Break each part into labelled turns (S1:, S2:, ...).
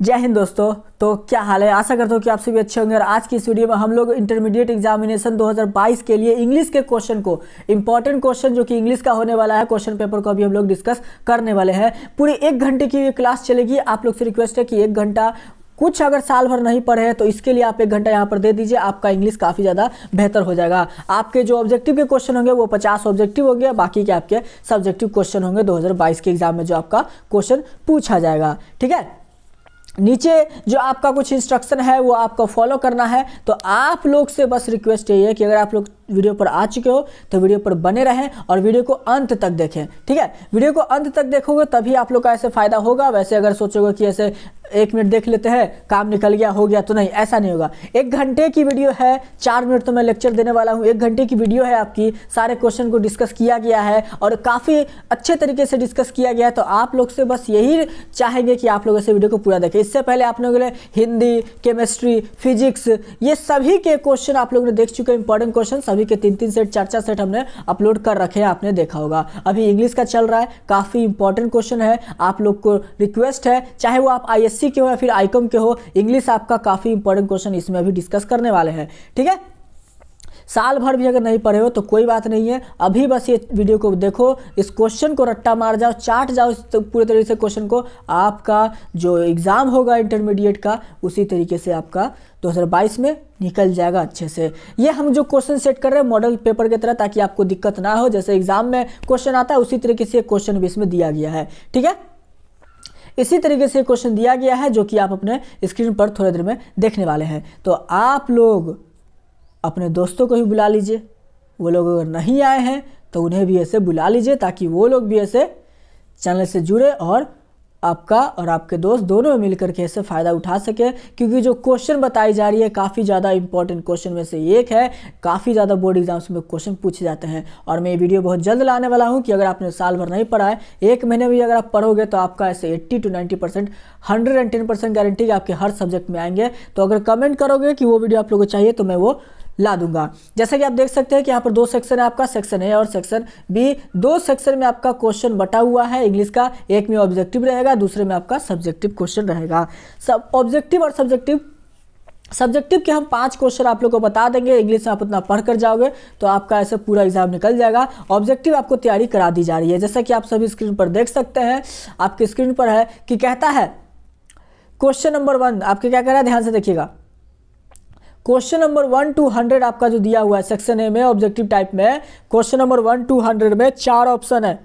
S1: जय हिंद दोस्तों। तो क्या हाल है, आशा करता हूँ कि आप सभी अच्छे होंगे। और आज की इस वीडियो में हम लोग इंटरमीडिएट एग्जामिनेशन 2022 के लिए इंग्लिश के क्वेश्चन को, इंपॉर्टेंट क्वेश्चन जो कि इंग्लिश का होने वाला है, क्वेश्चन पेपर को अभी हम लोग डिस्कस करने वाले हैं। पूरी 1 घंटे की ये क्लास चलेगी। आप लोग से रिक्वेस्ट है कि 1 घंटा, कुछ अगर साल भर नहीं पढ़े हैं तो इसके लिए आप 1 घंटा यहाँ पर दे दीजिए, आपका इंग्लिश काफ़ी ज़्यादा बेहतर हो जाएगा। आपके जो ऑब्जेक्टिव के क्वेश्चन होंगे वो 50 ऑब्जेक्टिव हो गया, बाकी के आपके सब्जेक्टिव क्वेश्चन होंगे 2022 के एग्जाम में जो आपका क्वेश्चन पूछा जाएगा। ठीक है, नीचे जो आपका कुछ इंस्ट्रक्शन है वो आपको फॉलो करना है। तो आप लोग से बस रिक्वेस्ट यही है कि अगर आप लोग वीडियो पर आ चुके हो तो वीडियो पर बने रहें और वीडियो को अंत तक देखें। ठीक है, वीडियो को अंत तक देखोगे तभी आप लोग का ऐसे फायदा होगा। वैसे अगर सोचोगे कि ऐसे 1 मिनट देख लेते हैं, काम निकल गया, हो गया, तो नहीं, ऐसा नहीं होगा। 1 घंटे की वीडियो है, 4 मिनट तो मैं लेक्चर देने वाला हूँ। 1 घंटे की वीडियो है आपकी, सारे क्वेश्चन को डिस्कस किया गया है और काफ़ी अच्छे तरीके से डिस्कस किया गया है। तो आप लोग से बस यही चाहेंगे कि आप लोग ऐसे वीडियो को पूरा देखें। इससे पहले आप लोगों ने हिंदी, केमिस्ट्री, फिजिक्स, ये सभी के क्वेश्चन आप लोगों ने देख चुके हैं। इंपॉर्टेंट क्वेश्चन सभी के 3-3 सेट, 4-4 सेट हमने अपलोड कर रखे हैं, आपने देखा होगा। अभी इंग्लिश का चल रहा है, काफ़ी इंपॉर्टेंट क्वेश्चन है। आप लोग को रिक्वेस्ट है, चाहे वो आप ISC के हो या फिर आईकॉम के हो, इंग्लिश आपका काफ़ी इंपॉर्टेंट क्वेश्चन इसमें अभी डिस्कस करने वाले हैं। ठीक है, साल भर भी अगर नहीं पढ़े हो तो कोई बात नहीं है, अभी बस ये वीडियो को देखो, इस क्वेश्चन को रट्टा मार जाओ, चाट जाओ इस पूरे तरीके से क्वेश्चन को। आपका जो एग्ज़ाम होगा इंटरमीडिएट का, उसी तरीके से आपका 2022 में निकल जाएगा अच्छे से। ये हम जो क्वेश्चन सेट कर रहे हैं मॉडल पेपर की तरह, ताकि आपको दिक्कत ना हो। जैसे एग्जाम में क्वेश्चन आता है उसी तरीके से क्वेश्चन भी इसमें दिया गया है। ठीक है, इसी तरीके से क्वेश्चन दिया गया है जो कि आप अपने स्क्रीन पर थोड़ी देर में देखने वाले हैं। तो आप लोग अपने दोस्तों को भी बुला लीजिए, वो लोग अगर नहीं आए हैं तो उन्हें भी ऐसे बुला लीजिए, ताकि वो लोग भी ऐसे चैनल से जुड़े और आपका और आपके दोस्त दोनों मिलकर के ऐसे फ़ायदा उठा सके। क्योंकि जो क्वेश्चन बताई जा रही है काफ़ी ज़्यादा इंपॉर्टेंट क्वेश्चन में से एक है, काफ़ी ज़्यादा बोर्ड एग्जाम्स में क्वेश्चन पूछे जाते हैं। और मैं ये वीडियो बहुत जल्द लाने वाला हूँ कि अगर आपने साल भर नहीं पढ़ा है, 1 महीने भी अगर आप पढ़ोगे तो आपका ऐसे 80 to 90%, 110% गारंटी आपके हर सब्जेक्ट में आएंगे। तो अगर कमेंट करोगे कि वो वीडियो आप लोगों को चाहिए तो मैं वो ला दूंगा। जैसा कि आप देख सकते हैं कि यहाँ पर 2 सेक्शन है आपका, सेक्शन ए और सेक्शन बी। 2 सेक्शन में आपका क्वेश्चन बटा हुआ है इंग्लिश का। एक में ऑब्जेक्टिव रहेगा, दूसरे में आपका सब्जेक्टिव क्वेश्चन रहेगा। सब ऑब्जेक्टिव और सब्जेक्टिव के हम 5 क्वेश्चन आप लोग को बता देंगे। इंग्लिश में आप उतना पढ़ कर जाओगे तो आपका ऐसे पूरा एग्जाम निकल जाएगा। ऑब्जेक्टिव आपको तैयारी करा दी जा रही है, जैसा कि आप सभी स्क्रीन पर देख सकते हैं। आपके स्क्रीन पर है कि कहता है क्वेश्चन नंबर 1 आपके क्या कह रहा है, ध्यान से देखिएगा। क्वेश्चन नंबर 1 to 100 आपका जो दिया हुआ है सेक्शन ए में ऑब्जेक्टिव टाइप में, क्वेश्चन नंबर 1 to 100 में 4 ऑप्शन है।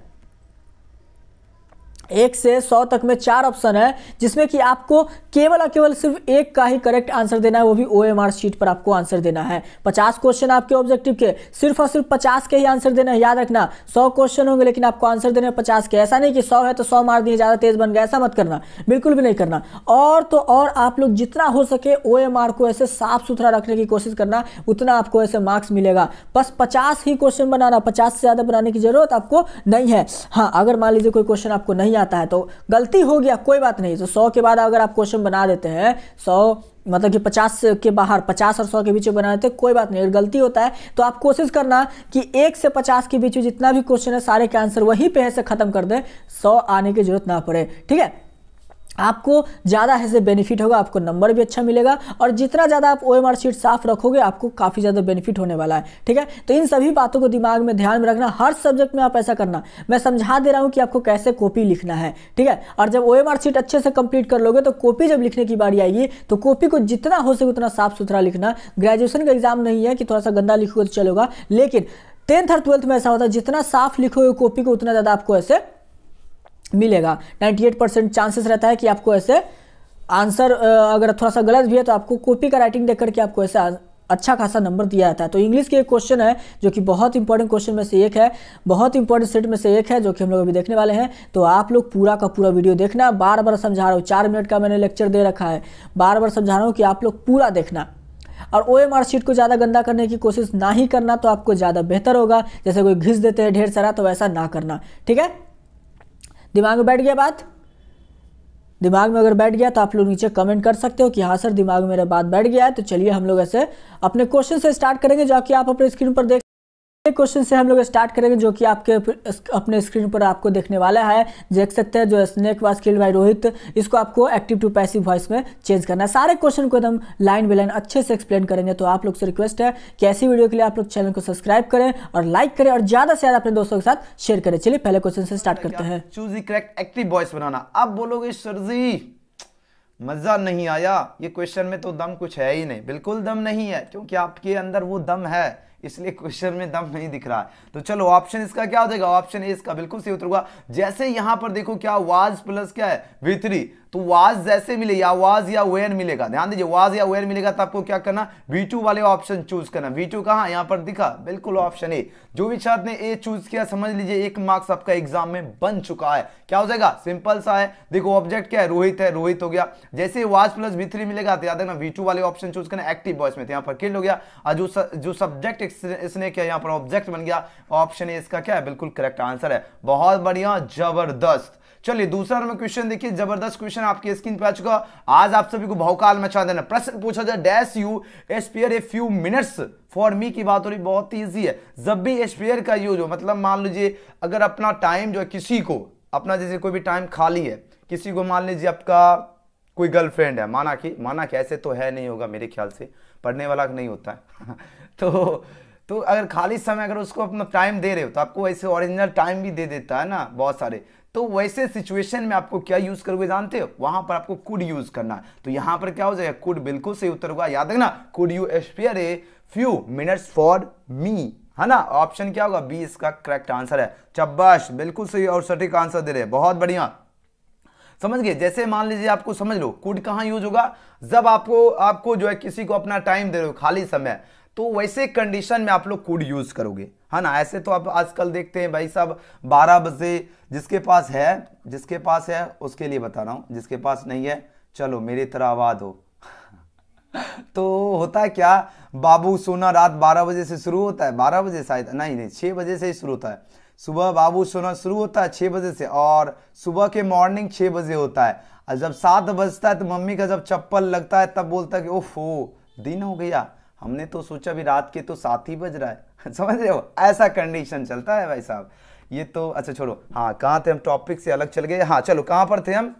S1: 1 से 100 तक में 4 ऑप्शन है, जिसमें कि आपको केवल और केवल सिर्फ एक का ही करेक्ट आंसर देना है, वो भी OMR शीट पर आपको आंसर देना है। 50 क्वेश्चन आपके ऑब्जेक्टिव के, सिर्फ और सिर्फ 50 के ही आंसर देना है। याद रखना 100 क्वेश्चन होंगे लेकिन आपको आंसर देने हैं 50 के। ऐसा नहीं कि 100 है तो 100 मार दिए, ज़्यादा तेज बन गया, ऐसा मत करना, बिल्कुल भी नहीं करना। और तो और आप लोग जितना हो सके OMR को ऐसे साफ सुथरा रखने की कोशिश करना, उतना आपको ऐसे मार्क्स मिलेगा। बस 50 ही क्वेश्चन बनाना, 50 से ज़्यादा बनाने की जरूरत आपको नहीं है। हाँ, अगर मान लीजिए कोई क्वेश्चन आपको नहीं आता है तो गलती हो गया, कोई बात नहीं। तो 100 के बाद अगर आप क्वेश्चन बना देते हैं, 100 मतलब कि 50 के बाहर, 50 और 100 के बीच में बना देते हैं, कोई बात नहीं। अगर गलती होता है तो आप कोशिश करना कि 1 से 50 के बीच में जितना भी क्वेश्चन है सारे के आंसर वहीं पे ऐसे खत्म कर दें, 100 आने की जरूरत ना पड़े। ठीक है, आपको ज़्यादा ऐसे बेनिफिट होगा, आपको नंबर भी अच्छा मिलेगा। और जितना ज़्यादा आप OMR शीट साफ रखोगे आपको काफ़ी ज़्यादा बेनिफिट होने वाला है। ठीक है, तो इन सभी बातों को दिमाग में ध्यान में रखना। हर सब्जेक्ट में आप ऐसा करना, मैं समझा दे रहा हूँ कि आपको कैसे कॉपी लिखना है। ठीक है, और जब OMR शीट अच्छे से कंप्लीट कर लोगे तो कॉपी जब लिखने की बारी आएगी तो कॉपी को जितना हो सके उतना साफ सुथरा लिखना। ग्रेजुएशन का एग्जाम नहीं है कि थोड़ा सा गंदा लिखोगे तो चलेगा, लेकिन 10th और 12th में ऐसा होता है, जितना साफ लिखोगे कॉपी को उतना ज़्यादा आपको ऐसे मिलेगा। 98% चांसेस रहता है कि आपको ऐसे आंसर अगर थोड़ा सा गलत भी है तो आपको कॉपी का राइटिंग देख करके आपको ऐसा अच्छा खासा नंबर दिया जाता है। तो इंग्लिश के एक क्वेश्चन है जो कि बहुत इंपॉर्टेंट क्वेश्चन में से एक है, बहुत इंपॉर्टेंट सेट में से एक है, जो कि हम लोग अभी देखने वाले हैं। तो आप लोग पूरा का पूरा वीडियो देखना। बार बार समझा रहा हूँ, 4 मिनट का मैंने लेक्चर दे रखा है, बार बार समझा रहा हूँ कि आप लोग पूरा देखना। और OMR शीट को ज़्यादा गंदा करने की कोशिश ना ही करना, तो आपको ज़्यादा बेहतर होगा। जैसे कोई घिस देते हैं ढेर सारा, तो वैसा ना करना। ठीक है, दिमाग में बैठ गया बात? दिमाग में अगर बैठ गया तो आप लोग नीचे कमेंट कर सकते हो कि हाँ सर दिमाग में मेरा बात बैठ गया है। तो चलिए हम लोग ऐसे अपने क्वेश्चन से स्टार्ट करेंगे, जो कि आप अपने स्क्रीन पर देख क्वेश्चन से हम लोग स्टार्ट करेंगे जो कि आपके अपने स्क्रीन पर आपको देखने वाला है। देख सकते हैं जो snake was killed by Rohit, इसको आपको एक्टिव टू पैसिव वॉइस में चेंज करना है। सारे क्वेश्चन को एकदम लाइन बाय लाइन अच्छे से एक्सप्लेन करेंगे। तो आप लोग से रिक्वेस्ट है कि ऐसी वीडियो के लिए आप लोग चैनल को सब्सक्राइब करें और लाइक करें और ज्यादा से ज्यादा अपने दोस्तों के साथ शेयर करें। चलिए पहले क्वेश्चन से स्टार्ट करते हैं।
S2: Choose the correct active voice बनाना। अब बोलोगे सर जी मजा नहीं आया, ये क्वेश्चन में तो दम कुछ है ही नहीं। बिल्कुल दम नहीं है, क्योंकि आपके अंदर वो दम है, इसलिए क्वेश्चन में दम नहीं दिख रहा है। तो चलो ऑप्शन इसका क्या हो जाएगा, ऑप्शन ए इसका बिल्कुल सही उत्तर होगा। जैसे यहां पर देखो क्या वाज प्लस क्या है V3, तो वाज जैसे मिले या वाज या वेयर मिलेगा, ध्यान दीजिए वाज या वेयर मिलेगा तो आपको क्या करना, V2 वाले ऑप्शन चूज करना। V2 कहां, यहां पर दिखा, बिल्कुल ऑप्शन ए। जो भी छात्र ने ए चूज किया समझ लीजिए 1 मार्क्स आपका एग्जाम में बन चुका है। क्या हो जाएगा, सिंपल सा है। देखो ऑब्जेक्ट क्या है, रोहित है, रोहित हो गया। जैसे वाज प्लस V3 मिलेगा तो याद रखना V2 वाले ऑप्शन चूज करना एक्टिव वॉइस में, तो यहां पर किल्ड हो गया। और जो सब्जेक्ट इसने किया यहाँ पर ऑब्जेक्ट बन गया। ऑप्शन ए इसका क्या है, बिल्कुल करेक्ट आंसर है। बहुत बढ़िया, जबरदस्त। चलिए दूसरा नंबर क्वेश्चन देखिए, जबरदस्त क्वेश्चन आपके स्क्रीन पे आ चुका। आज आप सभी को भौकाल मचा देना। प्रश्न पूछा जाए dash you spare a few minutes for me की बात हो रही, बहुत इजी है। जब भी स्पेयर का यूज हो, मतलब मान लीजिए अगर अपना टाइम जो है किसी को, अपना जैसे कोई भी टाइम खाली है, किसी को मान लीजिए आपका कोई गर्लफ्रेंड है, माना कि ऐसे तो है नहीं होगा मेरे ख्याल से, पढ़ने वाला नहीं होता है तो अगर खाली समय अगर उसको अपना टाइम दे रहे हो तो आपको ऐसे ओरिजिनल टाइम भी दे देता है ना बहुत सारे। तो वैसे सिचुएशन में आपको क्या यूज करोगे जानते हो, वहां पर आपको कुड यूज करना है। तो यहां पर क्या हो जाएगा, कुड बिल्कुल सही उत्तर होगा। याद रखना, could you spare a few minutes for me, है ना। ऑप्शन क्या होगा, बी इसका करेक्ट आंसर है। शाबाश, बिल्कुल सही और सटीक आंसर दे रहे हैं, बहुत बढ़िया। समझ गए। जैसे मान लीजिए आपको समझ लो कुड कहां यूज होगा, जब आपको जो है किसी को अपना टाइम दे रहे हो खाली समय, तो वैसे कंडीशन में आप लोग कुड यूज करोगे, है ना। ऐसे तो आप आजकल देखते हैं भाई साहब 12 बजे, जिसके पास है उसके लिए बता रहा हूं, जिसके पास नहीं है चलो मेरी तरह आबाद हो तो होता है क्या, बाबू सोना रात 12 बजे से शुरू होता है, 12 बजे शायद नहीं 6 बजे से ही शुरू होता है। सुबह बाबू सोना शुरू होता है 6 बजे से, और सुबह के मॉर्निंग 6 बजे होता है। और जब 7 बजता है तो मम्मी का जब चप्पल लगता है तब बोलता है कि ओफो दिन हो गया, हमने तो सोचा भी रात के तो 7 ही बज रहा है समझ रहे हो, ऐसा कंडीशन चलता है भाई साहब। ये तो अच्छा छोड़ो, हाँ कहाँ थे हम, टॉपिक से अलग चल गए। हाँ चलो कहाँ पर थे हम,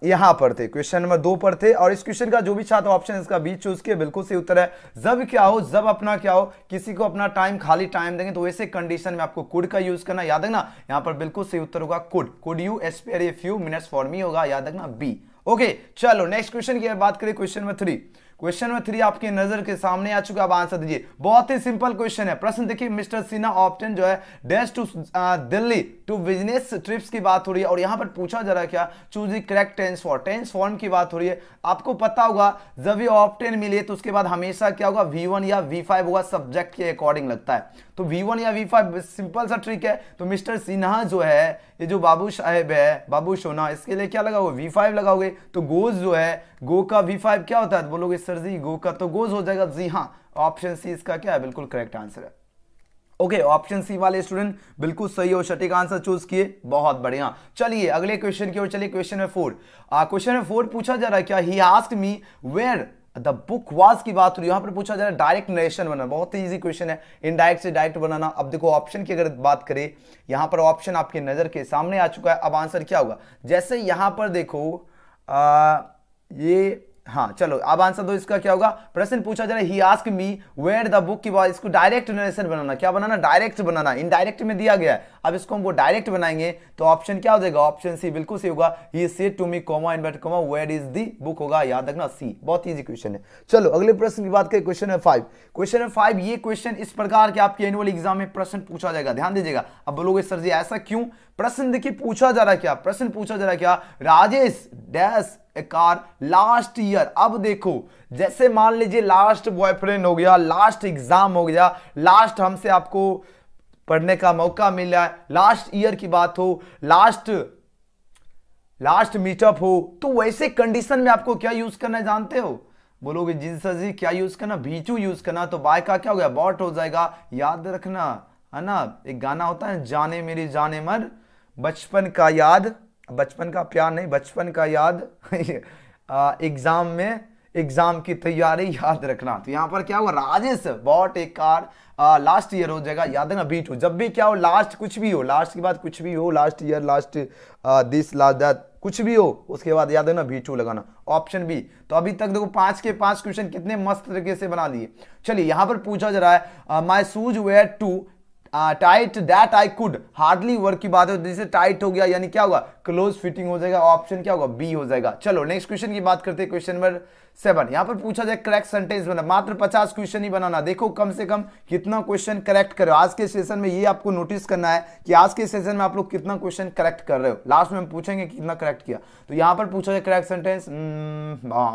S2: यहां पर थे, क्वेश्चन नंबर 2 पर थे। और इस क्वेश्चन का जो भी छात्र ऑप्शन इसका बी चूज किया बिल्कुल सही उत्तर है। जब क्या हो, जब अपना क्या हो, किसी को अपना टाइम खाली टाइम देंगे तो वैसे कंडीशन में आपको कुड का यूज करना, याद रखना यहां पर बिल्कुल सही उत्तर होगा could you spare a few minutes for me होगा, याद रखना बी। ओके चलो नेक्स्ट क्वेश्चन की बात करें, क्वेश्चन नंबर 3। क्वेश्चन नंबर 3 आपके नजर के सामने आ चुका, आप आंसर दीजिए। बहुत ही सिंपल क्वेश्चन है। प्रश्न देखिए, मिस्टर सिन्हा ऑप्टेन जो है dash to Delhi to business trips की बात हो रही है, और यहां पर पूछा जा रहा है क्या, choose the correct tense for, tense form की बात हो रही है। आपको पता होगा जब ये ऑप्टेन मिले तो उसके बाद हमेशा क्या होगा, V1 या V5 होगा, सब्जेक्ट के अकॉर्डिंग लगता है। तो V1 या V5 सिंपल सा ट्रिक है। तो मिस्टर सिन्हा जो है, ये जो बाबू साहेब है, बाबू सोना, इसके लिए क्या लगाओगे, V5 लगाओगे। तो गोज जो है, गो का V5 क्या होता है, बोलोगे सर जी गो का तो गोज हो जाएगा। जी हाँ, ऑप्शन सी इसका क्या है, बिल्कुल करेक्ट आंसर है। ओके ऑप्शन सी वाले स्टूडेंट बिल्कुल सही और सटीक आंसर चूज किए, बहुत बढ़िया। चलिए अगले क्वेश्चन की ओर चलिए। क्वेश्चन नंबर 4, क्वेश्चन नंबर 4 पूछा जा रहा है क्या, he asked me where the book was की बात हो रही है। यहां पर पूछा जा रहा है डायरेक्ट नरेशन बनाना, बहुत ही इजी क्वेश्चन है, इनडायरेक्ट से डायरेक्ट बनाना। अब देखो ऑप्शन की अगर बात करें, यहां पर ऑप्शन आपके नजर के सामने आ चुका है। अब आंसर क्या होगा, जैसे यहां पर देखो ये, हाँ चलो अब आंसर दो, इसका क्या होगा। प्रश्न पूछा जा रहा है ही ask me where the book की बात, इसको डायरेक्ट नरेशन बनाना, क्या बनाना, डायरेक्ट बनाना। इनडायरेक्ट में दिया गया है, अब इसको हमको डायरेक्ट बनाएंगे तो ऑप्शन क्या हो जाएगा, ऑप्शन सी बिल्कुल सही होगा। He said to me comma inverted comma where is the book होगा, याद रखना सी। बहुत इजी क्वेश्चन है। चलो अगले प्रश्न की बात करें, क्वेश्चन नंबर 5। क्वेश्चन नंबर 5 ये क्वेश्चन इस प्रकार के आपके एनुअल एग्जाम में प्रश्न पूछा जाएगा, ध्यान दीजिएगा। अब बोलोगे सर जी ऐसा क्यों, प्रश्न देखिए पूछा जा रहा है क्या, प्रश्न पूछा जा रहा है क्या, राजेश डैश ए कार लास्ट ईयर। अब देखो जैसे मान लीजिए लास्ट बॉयफ्रेंड हो गया, लास्ट एग्जाम हो गया, लास्ट हमसे आपको पढ़ने का मौका मिला है, लास्ट ईयर की बात हो, लास्ट मीटअप हो, तो वैसे कंडीशन में आपको क्या यूज करना है जानते हो, बोलोगे जी सर जी क्या यूज करना, V2 यूज करना। तो बाय का क्या हो गया, बॉट हो जाएगा, याद रखना, है ना। एक गाना होता है, जाने मेरी जाने मर, बचपन का याद, बचपन का प्यार नहीं, बचपन का याद एग्जाम में एग्जाम की तैयारी याद रखना। तो यहाँ पर क्या होगा, राजेश बॉट ए कार लास्ट ईयर हो जाएगा, याद रखना B2। जब भी क्या हो, लास्ट कुछ भी हो, लास्ट के बाद कुछ भी हो, last year, last this, last that, कुछ भी हो, उसके बाद याद रखना B2 लगाना, ऑप्शन बी। तो अभी तक देखो 5 के 5 क्वेश्चन कितने मस्त तरीके से बना लिए। चलिए यहाँ पर पूछा जा रहा है my shoes were too tight that I could hardly work की बात है, जैसे टाइट हो गया यानी क्या होगा, क्लोज फिटिंग हो जाएगा, ऑप्शन क्या होगा, बी हो जाएगा। चलो नेक्स्ट क्वेश्चन की बात करते हैं, क्वेश्चन नंबर 7। यहां पर पूछा जाए करेक्ट सेंटेंस बना, मात्र 50 क्वेश्चन ही बनाना। देखो कम से कम कितना क्वेश्चन करेक्ट करो आज के सेशन में, ये आपको नोटिस करना है कि आज के सेशन में आप लोग कितना क्वेश्चन करेक्ट कर रहे हो। लास्ट में हम पूछेंगे कितना करेक्ट किया। तो यहां पर पूछा जाए correct sentence,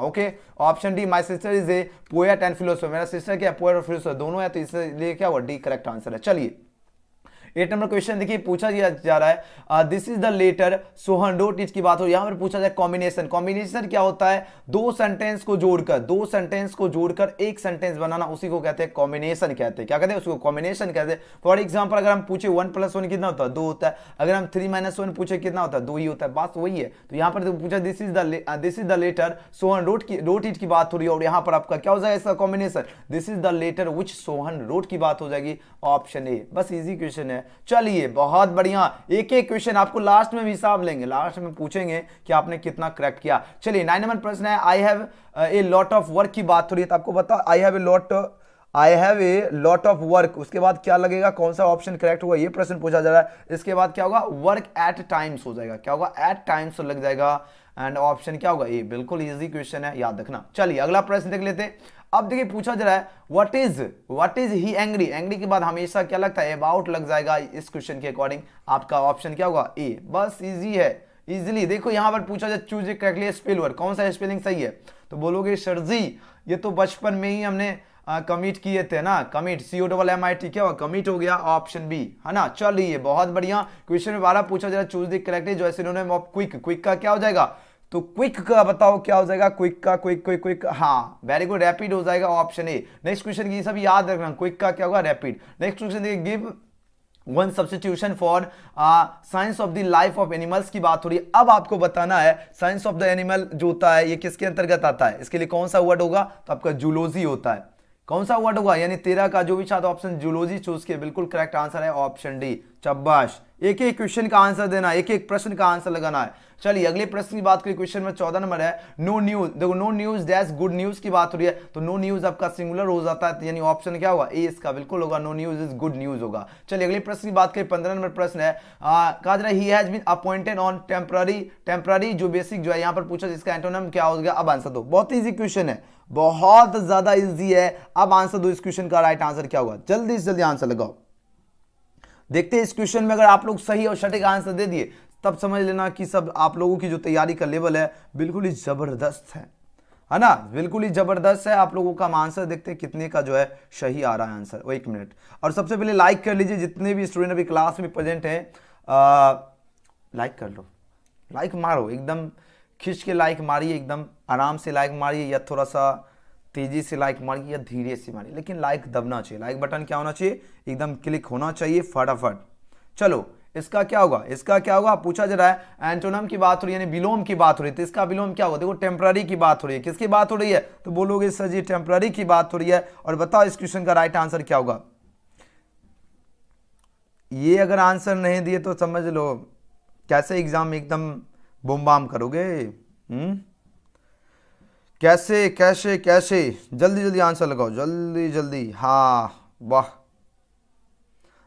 S2: okay, option D, my sister is a poet and philosopher. मेरा सिस्टर क्या है, पोएट और फिलोसोफर दोनों है, तो इसलिए क्या हुआ, डी करेक्ट आंसर है। चलिए 8 नंबर क्वेश्चन देखिए, पूछा जा रहा है this is the letter Sohan wrote it की बात हो। यहां पर पूछा जाए कॉम्बिनेशन। कॉम्बिनेशन क्या होता है, दो सेंटेंस को जोड़कर एक सेंटेंस बनाना, उसी को कहते हैं कॉम्बिनेशन कहते हैं। क्या कहते हैं, उसको कॉम्बिनेशन कहते हैं। फॉर एग्जांपल अगर हम पूछे 1 + 1 कितना होता है, 2 होता है। अगर हम 3 - 1 पूछे कितना होता है, 2 ही होता है, बात वही है। तो यहां पर पूछा this is the letter Sohan wrote it की बात हो रही है, और यहां पर आपका क्या हो जाएगा इसका combination, this is the letter which Sohan wrote की बात हो जाएगी, ऑप्शन ए। बस इजी क्वेश्चन है। चलिए बहुत बढ़िया, एक एक क्वेश्चन आपको लास्ट में भी हिसाब लेंगे, लास्ट में पूछेंगे कि आपने कितना करेक्ट किया। चलिए 9 नंबर प्रश्न है, I have a lot of work की बात हो रही है। तो आपको बताओ I have a lot of work, उसके बाद क्या लगेगा, कौन सा ऑप्शन करेक्ट होगा, ये प्रश्न पूछा जा रहा है। इसके बाद क्या होगा, वर्क एट टाइम्स हो जाएगा, क्या होगा, एट टाइम्स लग जाएगा, एंड ऑप्शन क्या होगा, ए। बिल्कुल इजी क्वेश्चन है, याद रखना। चलिए अगला प्रश्न देख लेते हैं। अब देखिए पूछा जा रहा है what is he angry. Angry के बाद हमेशा क्या लगता है, अबाउट लग जाएगा। इस क्वेश्चन के अकॉर्डिंग आपका ऑप्शन क्या होगा, ए। बस इजी है, इजीली। देखो यहां पर पूछा जाए चूज करेक्टली स्पेल वर्ड, कौन सा स्पेलिंग सही है, तो बोलोगे सर जी ये तो बचपन में ही हमने कमिट किए थे ना, कमिट COMMIT, क्या हुआ, कमिट हो गया, ऑप्शन बी है ना। चलिए बहुत बढ़िया। क्वेश्चन में 12 पूछा जा रहा है चूज द करेक्टली जो सिनोनिम ऑफ क्विक का क्या हो जाएगा, तो क्विक का बताओ क्या हो जाएगा, क्विक का क्विक, हाँ वेरी गुड, रैपिड हो जाएगा, ऑप्शन ए। नेक्स्ट क्वेश्चन की सब याद रखना, क्विक का क्या होगा, रैपिड। नेक्स्ट क्वेश्चन देखिए, give one substitution for science of the life of animals की बात हो रही है। अब आपको बताना है साइंस ऑफ द एनिमल जो होता है ये किसके अंतर्गत आता है, इसके लिए कौन सा वर्ड होगा, तो आपका जूलॉजी होता है। कौन सा वर्ड होगा, यानी 13 का जो भी छात्र ऑप्शन जूलॉजी चूज किया, बिल्कुल करेक्ट आंसर है ऑप्शन डी। शाबाश, एक एक क्वेश्चन का आंसर देना, एक एक प्रश्न का आंसर लगाना है। चलिए अगले प्रश्न की बात करें, क्वेश्चन में 14 नंबर है, नो न्यूज। देखो no news dash good news की बात हो रही है, तो नो न्यूज आपका सिंगुलर हो जाता है, यानी ऑप्शन क्या होगा, ए इसका बिल्कुल होगा, no news is good news होगा। चलिए अगले प्रश्न की बात करें, 15 नंबर प्रश्न है, कहा जा रहा है he has been appointed on temporary जो बेसिक जो है यहाँ पर पूछा, जिसका एंटोनिम क्या हो गया। अब आंसर दो, बहुत ईजी क्वेश्चन है, बहुत ज्यादा इजी है। अब आंसर दो, इस क्वेश्चन का राइट आंसर क्या होगा, जल्दी से जल्दी आंसर लगाओ। देखते हैं इस क्वेश्चन में अगर आप लोग सही और सटीक आंसर दे दिए तब समझ लेना कि सब आप लोगों की जो तैयारी का लेवल है बिल्कुल ही जबरदस्त है ना, बिल्कुल ही जबरदस्त है। आप लोगों का आंसर देखते हैं कितने का जो है सही आ रहा है आंसर। वो 1 मिनट, और सबसे पहले लाइक कर लीजिए, जितने भी स्टूडेंट अभी क्लास में प्रेजेंट हैं लाइक कर लो, लाइक मारो, एकदम खींच के लाइक मारिए, एकदम आराम से लाइक मारिए, या थोड़ा सा तेजी से लाइक मारिए या धीरे से मारिए, लेकिन लाइक दबना चाहिए। लाइक बटन क्या होना चाहिए, एकदम क्लिक होना चाहिए फटाफट। चलो इसका क्या होगा, इसका क्या होगा, पूछा जा रहा है एंटोनिम की बात हो रही है, यानी विलोम की बात हो रही है, तो इसका विलोम क्या होगा, देखो टेम्पररी की बात हो रही है। किसकी बात हो रही है, तो बोलोगे सर जी टेम्पररी की बात हो रही है। और बताओ इस क्वेश्चन का राइट आंसर क्या होगा। ये अगर आंसर नहीं दिए तो समझ लो कैसे एग्जाम में एकदम बूम बाम करोगे। कैसे कैसे कैसे, जल्दी जल्दी आंसर लगाओ, जल्दी जल्दी। हाँ वाह,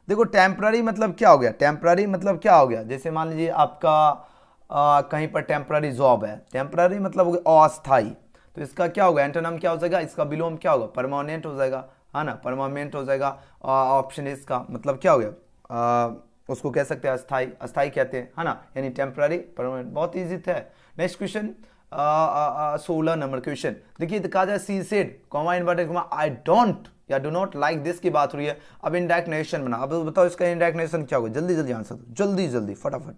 S2: देखो टेम्पररी मतलब क्या हो गया, टेम्पररी मतलब क्या हो गया, जैसे मान लीजिए आपका कहीं पर टेम्पररी जॉब है, टेम्पररी मतलब हो गया अस्थाई, तो इसका क्या होगा, एंटोनिम क्या हो जाएगा, इसका विलोम क्या होगा, परमानेंट हो जाएगा, है ना, परमानेंट हो जाएगा। ऑप्शन इसका मतलब क्या हो गया, उसको कह सकते हैं अस्थाई, अस्थाई कहते हैं, है ना, यानी टेम्पररी परमानेंट। बहुत ईजी था। नेक्स्ट क्वेश्चन 16 नंबर क्वेश्चन देखिए, कहा जाए she said comma inverted comma I don't या डू नॉट लाइक दिस की बात हो रही है। अब इनडायरेक्ट नेशन बना, अब बताओ इसका इनडायरेक्ट नेशन क्या होगा, जल्दी जल्दी आंसर दो, जल्दी जल्दी फटाफट।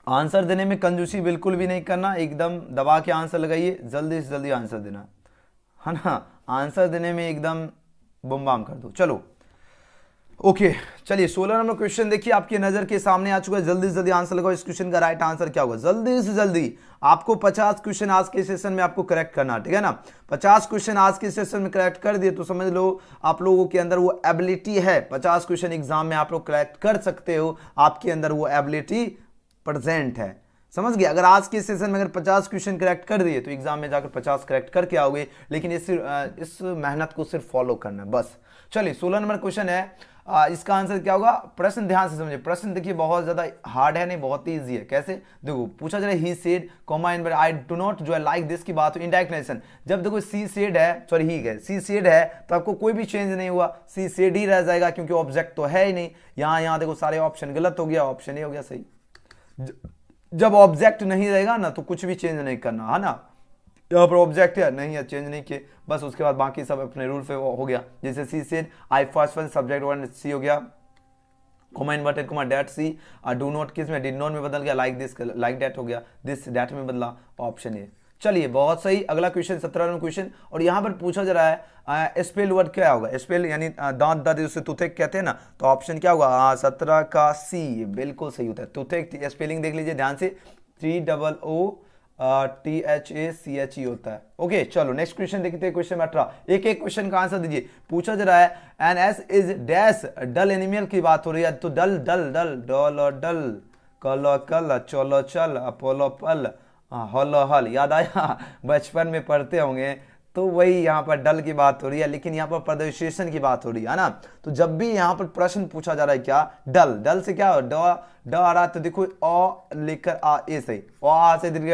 S2: आंसर देने में कंजूसी बिल्कुल भी नहीं करना, एकदम दबा के आंसर लगाइए, जल्दी से जल्दी आंसर देना, है ना, आंसर देने में एकदम बम बाम कर दो। चलो ओके चलिए 16 नंबर क्वेश्चन देखिए आपकी नजर के सामने आ चुका है। जल्दी से जल्दी आंसर लगाओ। इस क्वेश्चन का राइट आंसर क्या होगा? जल्दी से जल्दी आपको 50 क्वेश्चन आज के सेशन में आपको करेक्ट करना, ठीक है ना। 50 क्वेश्चन आज के सेशन में करेक्ट कर दिए तो समझ लो आप लोगों के अंदर वो एबिलिटी है। 50 क्वेश्चन एग्जाम में आप लोग करेक्ट कर सकते हो, आपके अंदर वो एबिलिटी प्रेजेंट है। समझ गए? अगर आज के सेशन में अगर 50 क्वेश्चन करेक्ट कर दिए तो एग्जाम में जाकर 50 करेक्ट करके आओगे, लेकिन इस मेहनत को सिर्फ फॉलो करना है बस। चलिए 16 नंबर क्वेश्चन है। इसका आंसर क्या होगा? प्रश्न ध्यान से समझिए। प्रश्न देखिए बहुत ज्यादा हार्ड है नहीं, बहुत ही इजी है। कैसे? देखो पूछा जा रहा है he said comma in I do not जो है लाइक दिस की बात हो इनडायरेक्ट नेशन। जब देखो सी सेड है, सॉरी ही है, सी सेड है तो आपको कोई भी चेंज नहीं हुआ, सी सेड ही रह जाएगा क्योंकि ऑब्जेक्ट तो है ही नहीं। यहाँ देखो सारे ऑप्शन गलत हो गया, ऑप्शन ही हो गया सही। जब ऑब्जेक्ट नहीं रहेगा ना तो कुछ भी चेंज नहीं करना है ना। यहाँ पर ऑब्जेक्ट है नहीं है, चेंज नहीं किए, बस उसके बाद बाकी सब अपने रूल पे हो गया। जैसे she said I first one subject one she हो गया, comma inverted comma date she, do not किस में डिड नॉट में बदल गया, लाइक दिस लाइक डेट हो गया, दिस डेट में बदला, ऑप्शन ए। चलिए बहुत सही। अगला क्वेश्चन 17 नंबर क्वेश्चन और यहाँ पर पूछा जा रहा है स्पेल वर्ड क्या होगा? स्पेल यानी दांत दांत उसे टूथेक कहते हैं ना, तो ऑप्शन क्या होगा? 17 का सी बिल्कुल सही होता है। टूथेक स्पेलिंग देख लीजिए ध्यान से, TOOTHACHE होता है। ओके चलो नेक्स्ट क्वेश्चन देखते हैं। क्वेश्चन 18, एक एक क्वेश्चन का आंसर दीजिए। पूछा जा रहा है an ass is dash dull animal की बात हो रही है, तो डल डल डल डल डल कल कल चलो चल अपोलो पल हल हल, याद आया? बचपन में पढ़ते होंगे तो वही यहाँ पर डल की बात हो रही है, लेकिन यहाँ पर प्रदर्शन की बात हो रही है ना। तो जब भी यहाँ पर प्रश्न पूछा जा रहा है क्या डल, डल से क्या हो ड आ रहा, तो देखो अ लेकर आ ए से, आ से दीर्घ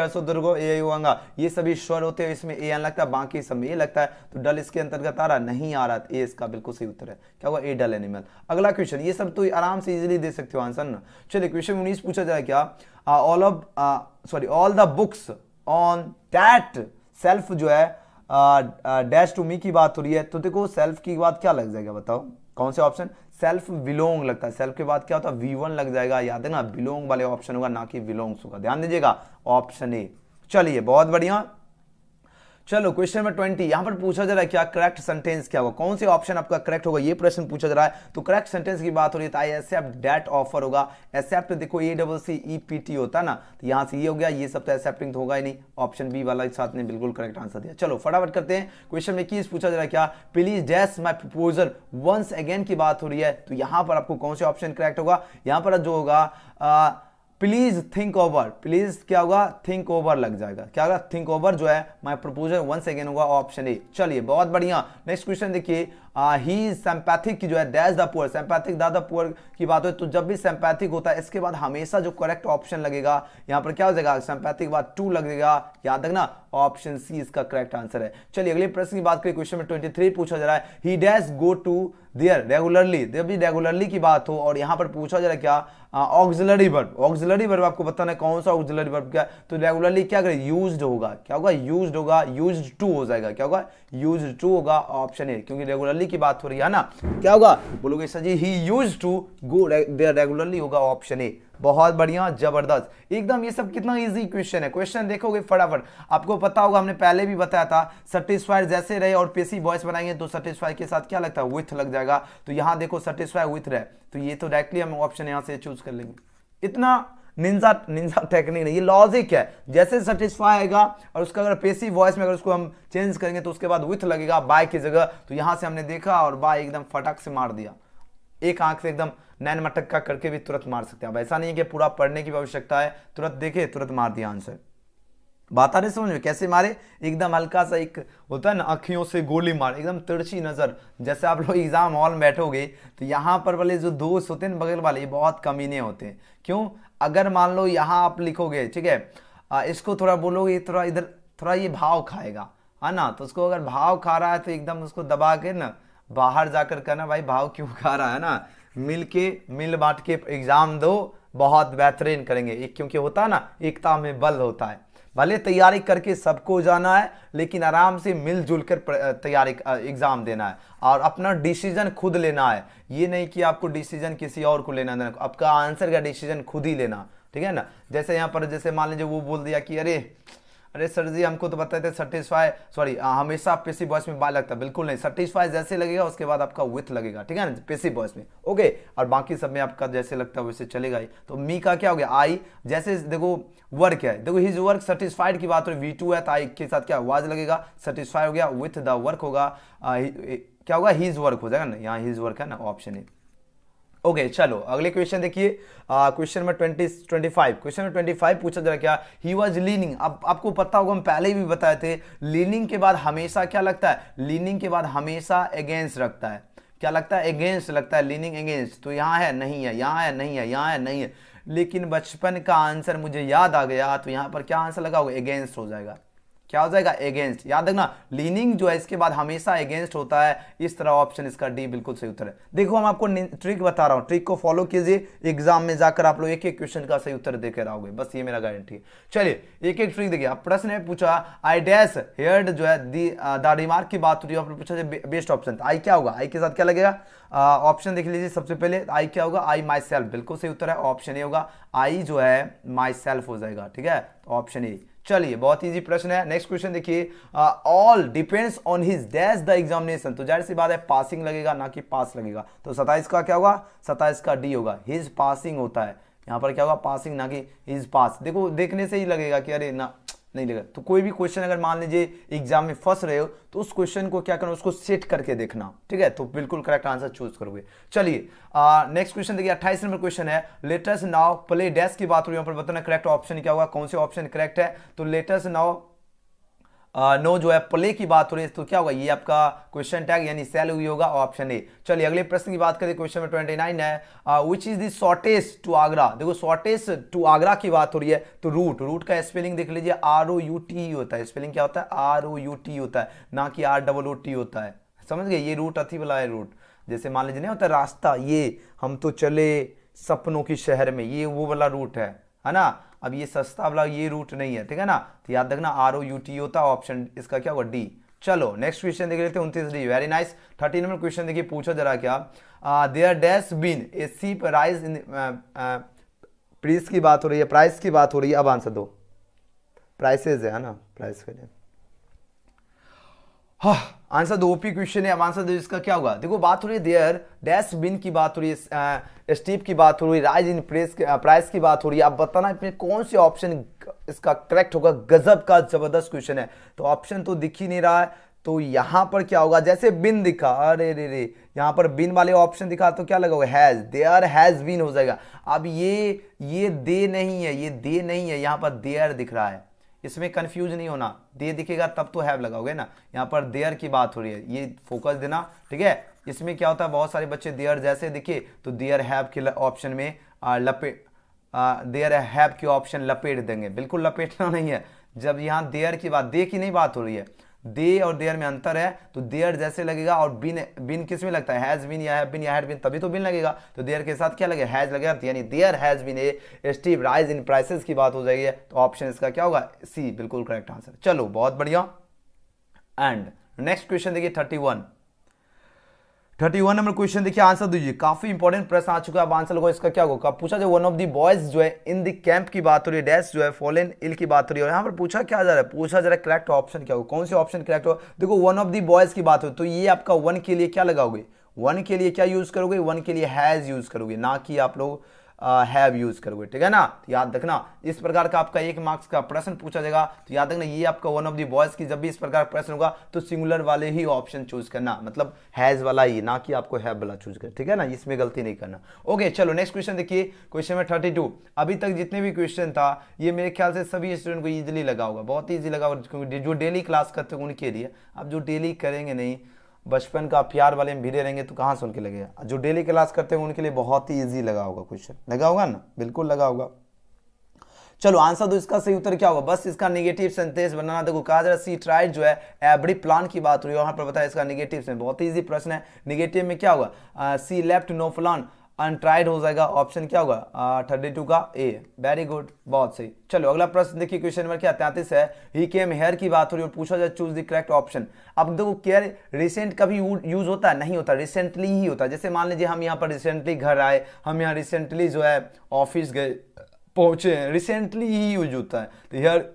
S2: ए होगा, ये सभी स्वर होते हैं, इसमें ए लगता है, बाकी सब में ए लगता है, तो डल इसके अंतर्गत आ रहा नहीं आ रहा, ए इसका बिल्कुल सही उत्तर है। क्या होगा? ए डल एनिमल। अगला क्वेश्चन, ये सब तो आराम से इजिली दे सकते हो आंसर ना। चलिए क्वेश्चन 19 पूछा जाए क्या all the books on that self जो है डैश टू मी की बात हो रही है, तो देखो सेल्फ की बात क्या लग जाएगा? बताओ कौन से ऑप्शन? सेल्फ बिलोंग लगता है, सेल्फ के बाद क्या होता है? V1 लग जाएगा, याद है ना, बिलोंग वाले ऑप्शन होगा ना कि बिलोंग्स होगा, ध्यान दीजिएगा, ऑप्शन ए। चलिए बहुत बढ़िया। चलो क्वेश्चन नंबर 20, यहां पर पूछा जा रहा है क्या करेक्ट सेंटेंस क्या होगा? कौन से ऑप्शन आपका करेक्ट होगा, ये प्रश्न पूछा जा रहा है। तो करेक्ट सेंटेंस की बात हो रही है तो आई एक्सेप्ट दैट ऑफर होगा। एक्सेप्ट देखो ACCEPT होता है ना, तो यहां से ये हो गया, ये सब तो एक्सेप्टिंग तो होगा ही नहीं, ऑप्शन बी वाला साथ ने बिल्कुल करेक्ट आंसर दिया। चलो फटाफट करते हैं। क्वेश्चन में किस पूछा जा रहा है क्या please dash my proposal once again की बात हो रही है, तो यहां पर आपको कौन से ऑप्शन करेक्ट होगा? यहां पर जो होगा प्लीज थिंक ओवर, प्लीज क्या होगा? थिंक ओवर लग जाएगा। क्या होगा? थिंक ओवर जो है माय प्रपोजल वंस अगेन होगा, ऑप्शन ए। चलिए बहुत बढ़िया। नेक्स्ट क्वेश्चन देखिए, ही सिंपैथिक की जो है dash the poor, sympathetic the poor की बात हो, तो जब भी सिंपैथिक होता है इसके बाद हमेशा जो करेक्ट ऑप्शन लगेगा यहाँ पर क्या हो जाएगा? सिंपैथिक के बाद टू लगेगा, याद रखना, ऑप्शन सी इसका करेक्ट आंसर है। चलिए अगले प्रश्न की बात करें। क्वेश्चन में 23 पूछा जा रहा है ही डैश गो टू देयर रेगुलरली, जब भी रेगुलरली की बात हो और यहाँ पर पूछा जा रहा है क्या ऑक्सिलरी वर्ब, ऑक्सिलरी वर्ब आपको बताना है कौन सा ऑक्सिलरी वर्ब क्या, तो रेगुलरली क्या करें? यूज्ड होगा। क्या होगा? यूज्ड होगा, यूज्ड टू हो जाएगा। क्या होगा? यूज्ड टू होगा, ऑप्शन ए, क्योंकि रेगुलरली की बात हो रही है ना। क्या होगा? बोलोगे sir ji he used to go there regularly होगा, ऑप्शन ए। बहुत बढ़िया, जबरदस्त एकदम। ये सब कितना इजी क्वेश्चन है, क्वेश्चन देखोगे फटाफट आपको पता होगा, हमने पहले भी बताया था सेटिस्फाइड जैसे रहे और पेसिव वॉइस बनाएंगे तो सेटिस्फाई के साथ क्या लगता है? विथ लग जाएगा। तो यहां देखो सेटिस्फाई विथ रहे, तो ये तो डायरेक्टली हम ऑप्शन यहां से चूज कर लेंगे। इतना निंजा टेक्निक नहीं, ये लॉजिक है। जैसे सेटिस्फाई आएगा और उसका अगर पेसिव वॉइस में अगर उसको हम चेंज करेंगे तो उसके बाद विथ लगेगा बाय की जगह, तो यहां से हमने देखा और बाय एकदम फटाक से मार दिया, एक आंख से एकदम नैन मटक्का करके भी तुरंत मार सकते हैं। अब ऐसा नहीं है कि पूरा पढ़ने की आवश्यकता है, तुरंत देखे तुरंत मार दिया आंसर। बात आ रही समझ में? कैसे मारे? एकदम हल्का सा एक होता है ना अखियों से गोली मार, एकदम तिरछी नजर। जैसे आप लोग एग्जाम हॉल में बैठोगे तो यहाँ पर वाले जो दोस्त होते हैं बगल वाले, ये बहुत कमीने होते हैं। क्यों? अगर मान लो यहाँ आप लिखोगे, ठीक है, इसको थोड़ा बोलोगे, थोड़ा इधर थोड़ा ये भाव खाएगा, है ना, तो उसको अगर भाव खा रहा है तो एकदम उसको दबा के ना बाहर जाकर कहना भाई भाव क्यों खा रहा है ना, मिल बांट के एग्जाम दो, बहुत बेहतरीन करेंगे। एक क्योंकि होता है ना एकता में बल होता है, भले तैयारी करके सबको जाना है लेकिन आराम से मिलजुल कर तैयारी एग्जाम देना है और अपना डिसीजन खुद लेना है। ये नहीं कि आपको डिसीजन किसी और को लेना है, आपका आंसर का डिसीजन खुद ही लेना, ठीक है ना। जैसे यहाँ पर जैसे मान लीजिए वो बोल दिया कि अरे अरे सर जी हमको तो बताते थे सेटिस्फाई, सॉरी हमेशा पेसिव वॉइस में बाय लगता है, बिल्कुल नहीं, सेटिस्फाई जैसे लगेगा उसके बाद आपका विथ लगेगा, ठीक है ना, पेसिव वॉइस में। ओके, और बाकी सब में आपका जैसे लगता है वैसे चलेगा ही। तो मी का क्या हो गया, आई, जैसे देखो वर्क है, देखो हिज वर्क सेटिस्फाइड की बात हो रही, V2 है तो आई के साथ क्या वाज लगेगा, सेटिस्फाई हो गया, विथ द वर्क होगा, क्या होगा, हिज वर्क हो जाएगा ना, यहाँ हिज वर्क है ना, ऑप्शन है। ओके चलो अगले क्वेश्चन देखिए, क्वेश्चन में 25 क्वेश्चन में 25 पूछा जा रहा क्या, ही वॉज लीनिंग। अब आपको पता होगा हम पहले भी बताए थे, लीनिंग के बाद हमेशा क्या लगता है, लीनिंग के बाद हमेशा अगेंस्ट रखता है, क्या लगता है, अगेंस्ट लगता है, लीनिंग अगेंस्ट। तो यहाँ है नहीं है, यहाँ है नहीं है, यहाँ है नहीं है, लेकिन बचपन का आंसर मुझे याद आ गया, तो यहाँ पर क्या आंसर लगा होगा, अगेंस्ट हो जाएगा, क्या हो जाएगा, अगेंस्ट। याद रखना लीनिंग जो है इसके बाद हमेशा अगेंस्ट होता है, इस तरह ऑप्शन इसका डी बिल्कुल सही उत्तर है। देखो हम आपको ट्रिक बता रहा हूं, ट्रिक को फॉलो कीजिए, एग्जाम में जाकर आप लोग एक एक क्वेश्चन का सही उत्तर देकर आओगे, बस ये मेरा गारंटी है। चलिए एक एक ट्रिक देखिए, आप प्रश्न है पूछा आई डैश हेयर्ड जो है द रिमार्क की बात हो रही है, आपने पूछा बेस्ट ऑप्शन, आई क्या होगा, आई के साथ क्या लगेगा, ऑप्शन देख लीजिए सबसे पहले, आई क्या होगा, आई माई सेल्फ, बिल्कुल सही उत्तर है, ऑप्शन ए होगा, आई जो है माई सेल्फ हो जाएगा, ठीक है, तो ऑप्शन ए। चलिए बहुत इजी प्रश्न है, नेक्स्ट क्वेश्चन देखिए, all depends on his dash the examination, तो जाहिर सी बात है पासिंग लगेगा ना कि पास लगेगा, तो 27 का क्या होगा, 27 का डी होगा, हिज पासिंग होता है, यहाँ पर क्या होगा, पासिंग ना कि हिज पास। देखो देखने से ही लगेगा कि अरे ना नहीं लगेगा, तो कोई भी क्वेश्चन अगर मान लीजिए एग्जाम में फंस रहे हो तो उस क्वेश्चन को क्या करना, उसको सेट करके देखना, ठीक है, तो बिल्कुल करेक्ट आंसर चूज करोगे। चलिए नेक्स्ट क्वेश्चन देखिए, 28 नंबर क्वेश्चन है, लेटस नाउ प्ले डैश की बात हो रही है, यहाँ पर बताना करेक्ट ऑप्शन क्या होगा, कौन से ऑप्शन करेक्ट है, तो लेटस नाउ नो जो है प्ले की बात हो रही है, तो क्या होगा, ये आपका क्वेश्चन टैग यानी सेल हुई होगा, ऑप्शन ए। चलिए अगले प्रश्न की बात करें, क्वेश्चन में 29 है, which is the shortest to Agra, देखो शॉर्टेस्ट टू आगरा की बात हो रही है, तो रूट का स्पेलिंग देख लीजिए, ROUT होता है, स्पेलिंग क्या होता है, ROUT होता है, ना कि ROOT होता है, समझ गए, ये रूट अति वाला है रूट, जैसे मान लीजिए नहीं होता रास्ता, ये हम तो चले सपनों की शहर में, ये वो वाला रूट है ना, अब ये सस्ता वाला ये रूट नहीं है, ठीक है ना, तो याद रखना ROUT होता है, ऑप्शन इसका क्या होगा, डी। चलो नेक्स्ट क्वेश्चन देख लेते हैं, 29 D, very nice. 30 number question देखिए, पूछा जरा क्या, देयर डैश बीन ए सीप राइज इन, प्राइस की बात हो रही है, प्राइस की बात हो रही है, अब आंसर दो, प्राइसेज है ना, प्राइस के लिए, हाँ आंसर दो, ओपी क्वेश्चन है, अब आंसर दो, इसका क्या होगा, देखो बात हो रही है देयर डैश बिन की बात हो रही है, स्टीप की बात हो रही है, राइज इन प्राइस की बात हो रही है, अब बताना इसमें कौन से ऑप्शन इसका करेक्ट होगा, गजब का जबरदस्त क्वेश्चन है, तो ऑप्शन तो दिख ही नहीं रहा है, तो यहां पर क्या होगा, जैसे बिन दिखा, अरे रे रे यहां पर बिन वाले ऑप्शन दिखा, तो क्या लगा, हैज, देयर हैज बीन हो जाएगा। अब ये दे नहीं है, ये दे नहीं है, यहां पर देयर दिख रहा है, इसमें कंफ्यूज नहीं होना, दे दिखेगा तब तो हैव लगाओगे ना, यहाँ पर देयर की बात हो रही है, ये फोकस देना, ठीक है। इसमें क्या होता है, बहुत सारे बच्चे देयर जैसे दिखे तो देयर हैव के ऑप्शन में देयर हैव के ऑप्शन लपेट देंगे, बिल्कुल लपेटना नहीं है, जब यहाँ देयर की बात, दे की नहीं बात हो रही है, दे और देयर में अंतर है, तो देयर जैसे लगेगा, और बिन किस में लगता है, हैज बीन या हैव बीन या हैड बीन, तभी तो बिन लगेगा, तो देयर के साथ क्या लगेगा, हैज लगेगा, यानी there has been a steep rise in prices की बात हो जाएगी, तो ऑप्शन इसका क्या होगा, सी, बिल्कुल करेक्ट आंसर। चलो बहुत बढ़िया। एंड नेक्स्ट क्वेश्चन देखिए 31 नंबर क्वेश्चन देखिए, आंसर दीजिए, काफी इंपॉर्टेंट प्रश्न आ चुका है, अब आंसर लगो इसका क्या होगा, पूछा जो वन ऑफ द बॉयज जो है इन द कैंप की बात हो रही है, डैश जो है फॉलन इल की बात हो रही है, और यहाँ पर पूछा क्या जा रहा है, पूछा जा रहा है करेक्ट ऑप्शन क्या होगा, कौन से ऑप्शन करेक्ट होगा, देखो वन ऑफ द बॉयज की बात हो, तो ये आपका वन के लिए क्या लगाओगे, वन के लिए क्या यूज करोगे, वन के लिए हैज यूज करोगे, ना कि आप लोग हैव यूज करोगे, ठीक है ना, तो याद रखना इस प्रकार का आपका 1 मार्क्स का प्रश्न पूछा जाएगा, तो याद रखना ये आपका वन ऑफ द बॉयज की जब भी इस प्रकार प्रश्न होगा तो सिंगुलर वाले ही ऑप्शन चूज करना, मतलब हैज वाला ही, ना कि आपको हैव वाला चूज कर, ठीक है ना, इसमें गलती नहीं करना। ओके चलो नेक्स्ट क्वेश्चन देखिए, क्वेश्चन में 32, अभी तक जितने भी क्वेश्चन था ये मेरे ख्याल से सभी स्टूडेंट को इजिली लगा होगा, बहुत ईजी लगा होगा, क्योंकि जो डेली क्लास करते हैं उनके लिए, अब जो डेली करेंगे नहीं, बचपन का प्यार वाले में भिड़े रहेंगे तो कहाँ से उनके लगेगा, जो डेली क्लास करते हैं उनके लिए बहुत ही इजी लगा होगा क्वेश्चन, लगा होगा ना, बिल्कुल लगा होगा। चलो आंसर दो, इसका सही उत्तर क्या होगा, बस इसका नेगेटिव सेंटेंस बनाना, देखो कहा जा रहा है सी ट्राइड जो है एवरी प्लान की बात हो रही है, वहां पर बताया इसका नेगेटिव सेंस, बहुत ही इजी प्रश्न है, नेगेटिव में क्या होगा, सी लेफ्ट नो प्लान, अनट्राइड हो जाएगा, ऑप्शन क्या होगा 32 का ए, वेरी गुड, बहुत सही। चलो अगला प्रश्न देखिए, क्वेश्चन नंबर क्या 33 है, ही केम हेयर की बात हो रही है और पूछा जाए चूज द करेक्ट ऑप्शन। अब देखो केयर रिसेंट कभी यूज होता है, नहीं होता, रिसेंटली ही होता है, जैसे मान लीजिए हम यहाँ पर रिसेंटली घर आए, हम यहाँ रिसेंटली जो है ऑफिस गए पहुंचे, रिसेंटली ही यूज होता है, तो हेयर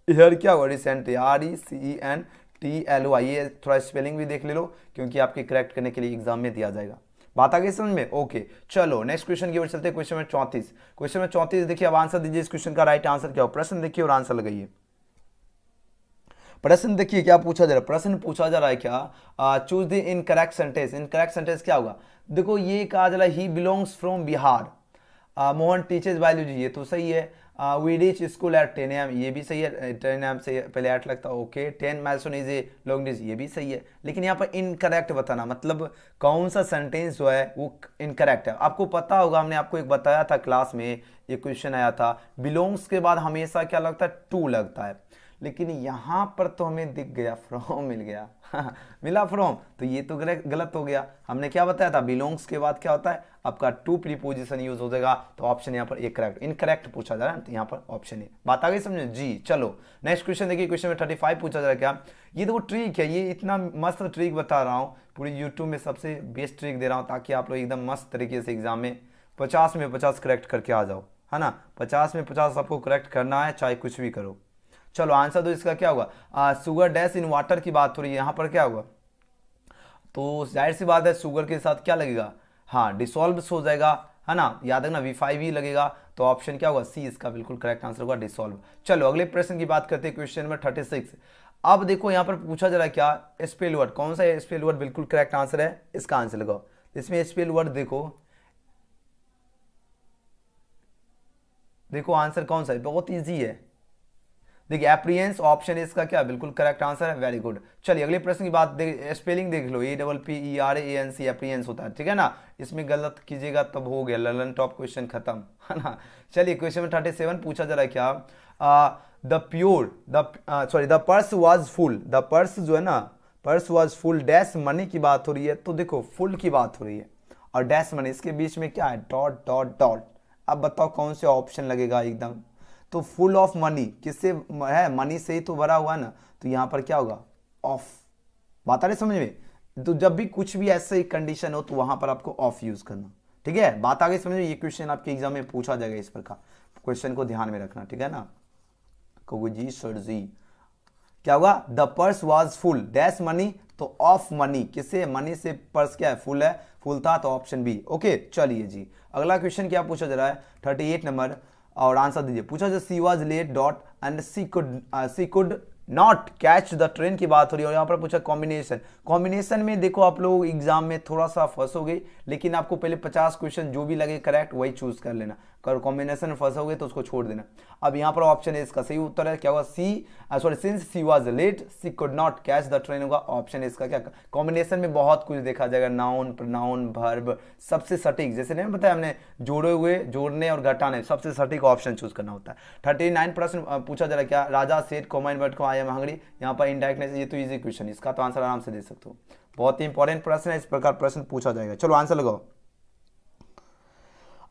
S2: ईयर क्या होगा, रिसेंटली, RECENTLY। ये थोड़ा स्पेलिंग भी देख ले लो, क्योंकि आपके करेक्ट करने के लिए एग्जाम में दिया जाएगा। बात आ गई समझ में? ओके चलो नेक्स्ट क्वेश्चन की ओर चलते हैं। क्वेश्चन में 34, क्वेश्चन में 34 देखिए, अब आंसर दीजिए इस क्वेश्चन का राइट आंसर क्या हो। प्रश्न देखिए और आंसर लगाइए। प्रश्न देखिए क्या पूछा जा रहा है। प्रश्न पूछा जा रहा है क्या, choose the incorrect sentence. Incorrect sentence क्या होगा? देखो ये कहा जा रहा है he belongs from Bihar, Mohan teachers biology, ये तो सही है। We reach school at 10 AM, ये भी सही है। 10 AM से पहले 8 लगता है, okay. 10 milestone is a long distance, ये भी सही है। लेकिन यहाँ पर इनकरेक्ट बताना, मतलब कौन सा सेंटेंस जो है वो इनकरेक्ट है। आपको पता होगा, हमने आपको एक बताया था क्लास में, ये क्वेश्चन आया था, बिलोंग्स के बाद हमेशा क्या लगता है, टू लगता है। लेकिन यहाँ पर तो हमें दिख गया फ्रॉम मिल गया मिला फ्रॉम, तो ये तो गलत हो गया। हमने क्या बताया था, बिलोंग्स के बाद क्या होता है आपका टू प्रीपोजिशन यूज हो जाएगा। तो ऑप्शन यहाँ पर एक करेक्ट, इनकरेक्ट पूछा जा रहा है, तो यहाँ पर ऑप्शन है। बात आ गई समझे जी? चलो नेक्स्ट क्वेश्चन देखिए। क्वेश्चन में 35 पूछा जा रहा है क्या, ये देखो ट्रिक है, ये इतना मस्त ट्रिक बता रहा हूँ, पूरी यूट्यूब में सबसे बेस्ट ट्रिक दे रहा हूँ, ताकि आप लोग एकदम मस्त तरीके से एग्जाम में 50 में 50 करेक्ट करके आ जाओ, है ना। 50 में 50 आपको करेक्ट करना है, चाहे कुछ भी करो। चलो आंसर दो इसका क्या होगा। सुगर डैश इन वाटर की बात हो रही है, यहाँ पर क्या होगा, तो जाहिर सी बात है शुगर के साथ क्या लगेगा, हाँ डिसॉल्व हो जाएगा, है ना। याद रखना V5 ही लगेगा, तो ऑप्शन क्या होगा, सी इसका बिल्कुल करेक्ट आंसर होगा, डिसॉल्व। चलो अगले प्रश्न की बात करते हैं, क्वेश्चन नंबर 36। अब देखो यहाँ पर पूछा जा रहा है क्या, स्पेल वर्ड, कौन सा स्पेल वर्ड बिल्कुल करेक्ट आंसर है, इसका आंसर लगाओ। इसमें स्पेल वर्ड देखो, देखो आंसर कौन सा है, बहुत ईजी है। देखिए एप्रियंस ऑप्शन इसका क्या बिल्कुल करेक्ट आंसर है, वेरी गुड। चलिए अगले प्रश्न की बात स्पेलिंग देख लो, APPERANC एप्रियंस होता है, ठीक है ना। इसमें गलत कीजिएगा तब हो गया, ललन टॉप क्वेश्चन खत्म, है ना। चलिए क्वेश्चन में 37 पूछा जा रहा है क्या, the purse was full, the purse जो है ना, purse was full dash money की बात हो रही है। तो देखो फुल की बात हो रही है और डैश मनी, इसके बीच में क्या है, डॉट डॉट डॉट। अब बताओ कौन से ऑप्शन लगेगा एकदम, तो फुल ऑफ मनी किससे है, मनी से ही तो भरा हुआ है ना, तो यहां पर क्या होगा, ऑफ। बात आ रही समझ में? तो जब भी कुछ भी ऐसे कंडीशन हो तो वहां पर आपको ऑफ यूज करना, ठीक है। बात आ गई समझ में? ये क्वेश्चन आपके एग्जाम में पूछा जाएगा, इस प्रकार क्वेश्चन को ध्यान में रखना, ठीक है ना। कहोगे जी सर जी क्या होगा, the purse was full dash money, तो ऑफ मनी, किससे, मनी से पर्स क्या है, फुल है, फुल था, तो ऑप्शन बी। ओके चलिए जी अगला क्वेश्चन क्या पूछा जा रहा है, 38 नंबर, और आंसर दीजिए। पूछा जो she was late dot and she could not catch the train की बात हो रही है, और यहाँ पर पूछा कॉम्बिनेशन। कॉम्बिनेशन में देखो आप लोग एग्जाम में थोड़ा सा फंसोगे, लेकिन आपको पहले 50 क्वेश्चन जो भी लगे करेक्ट वही चूज कर लेना, अगर कॉम्बिनेशन में फंसोगे तो उसको छोड़ देना। अब यहाँ पर ऑप्शन है, इसका सही उत्तर है क्या होगा, since C was let see could not catch the train होगा, ऑप्शन इसका क्या। कॉम्बिनेशन में बहुत कुछ देखा जाएगा, नाउन प्रोनाउन वर्ब, सबसे सटीक, जैसे नहीं बताया हमने, जोड़े हुए, जोड़ने और घटाने, सबसे सटीक ऑप्शन चूज करना होता है। 39 प्रश्न पूछा जा रहा है क्या, राजा सेठ कॉमन वर्ड को आई एम हंग्री, यहाँ पर इनडायरेक्टनेस, ये तो इजी क्वेश्चन, इसका तो आंसर आराम से दे सकते हो, बहुत ही इंपॉर्टेंट प्रश्न है, इस प्रकार प्रश्न पूछा जाएगा। चलो आंसर लगाओ,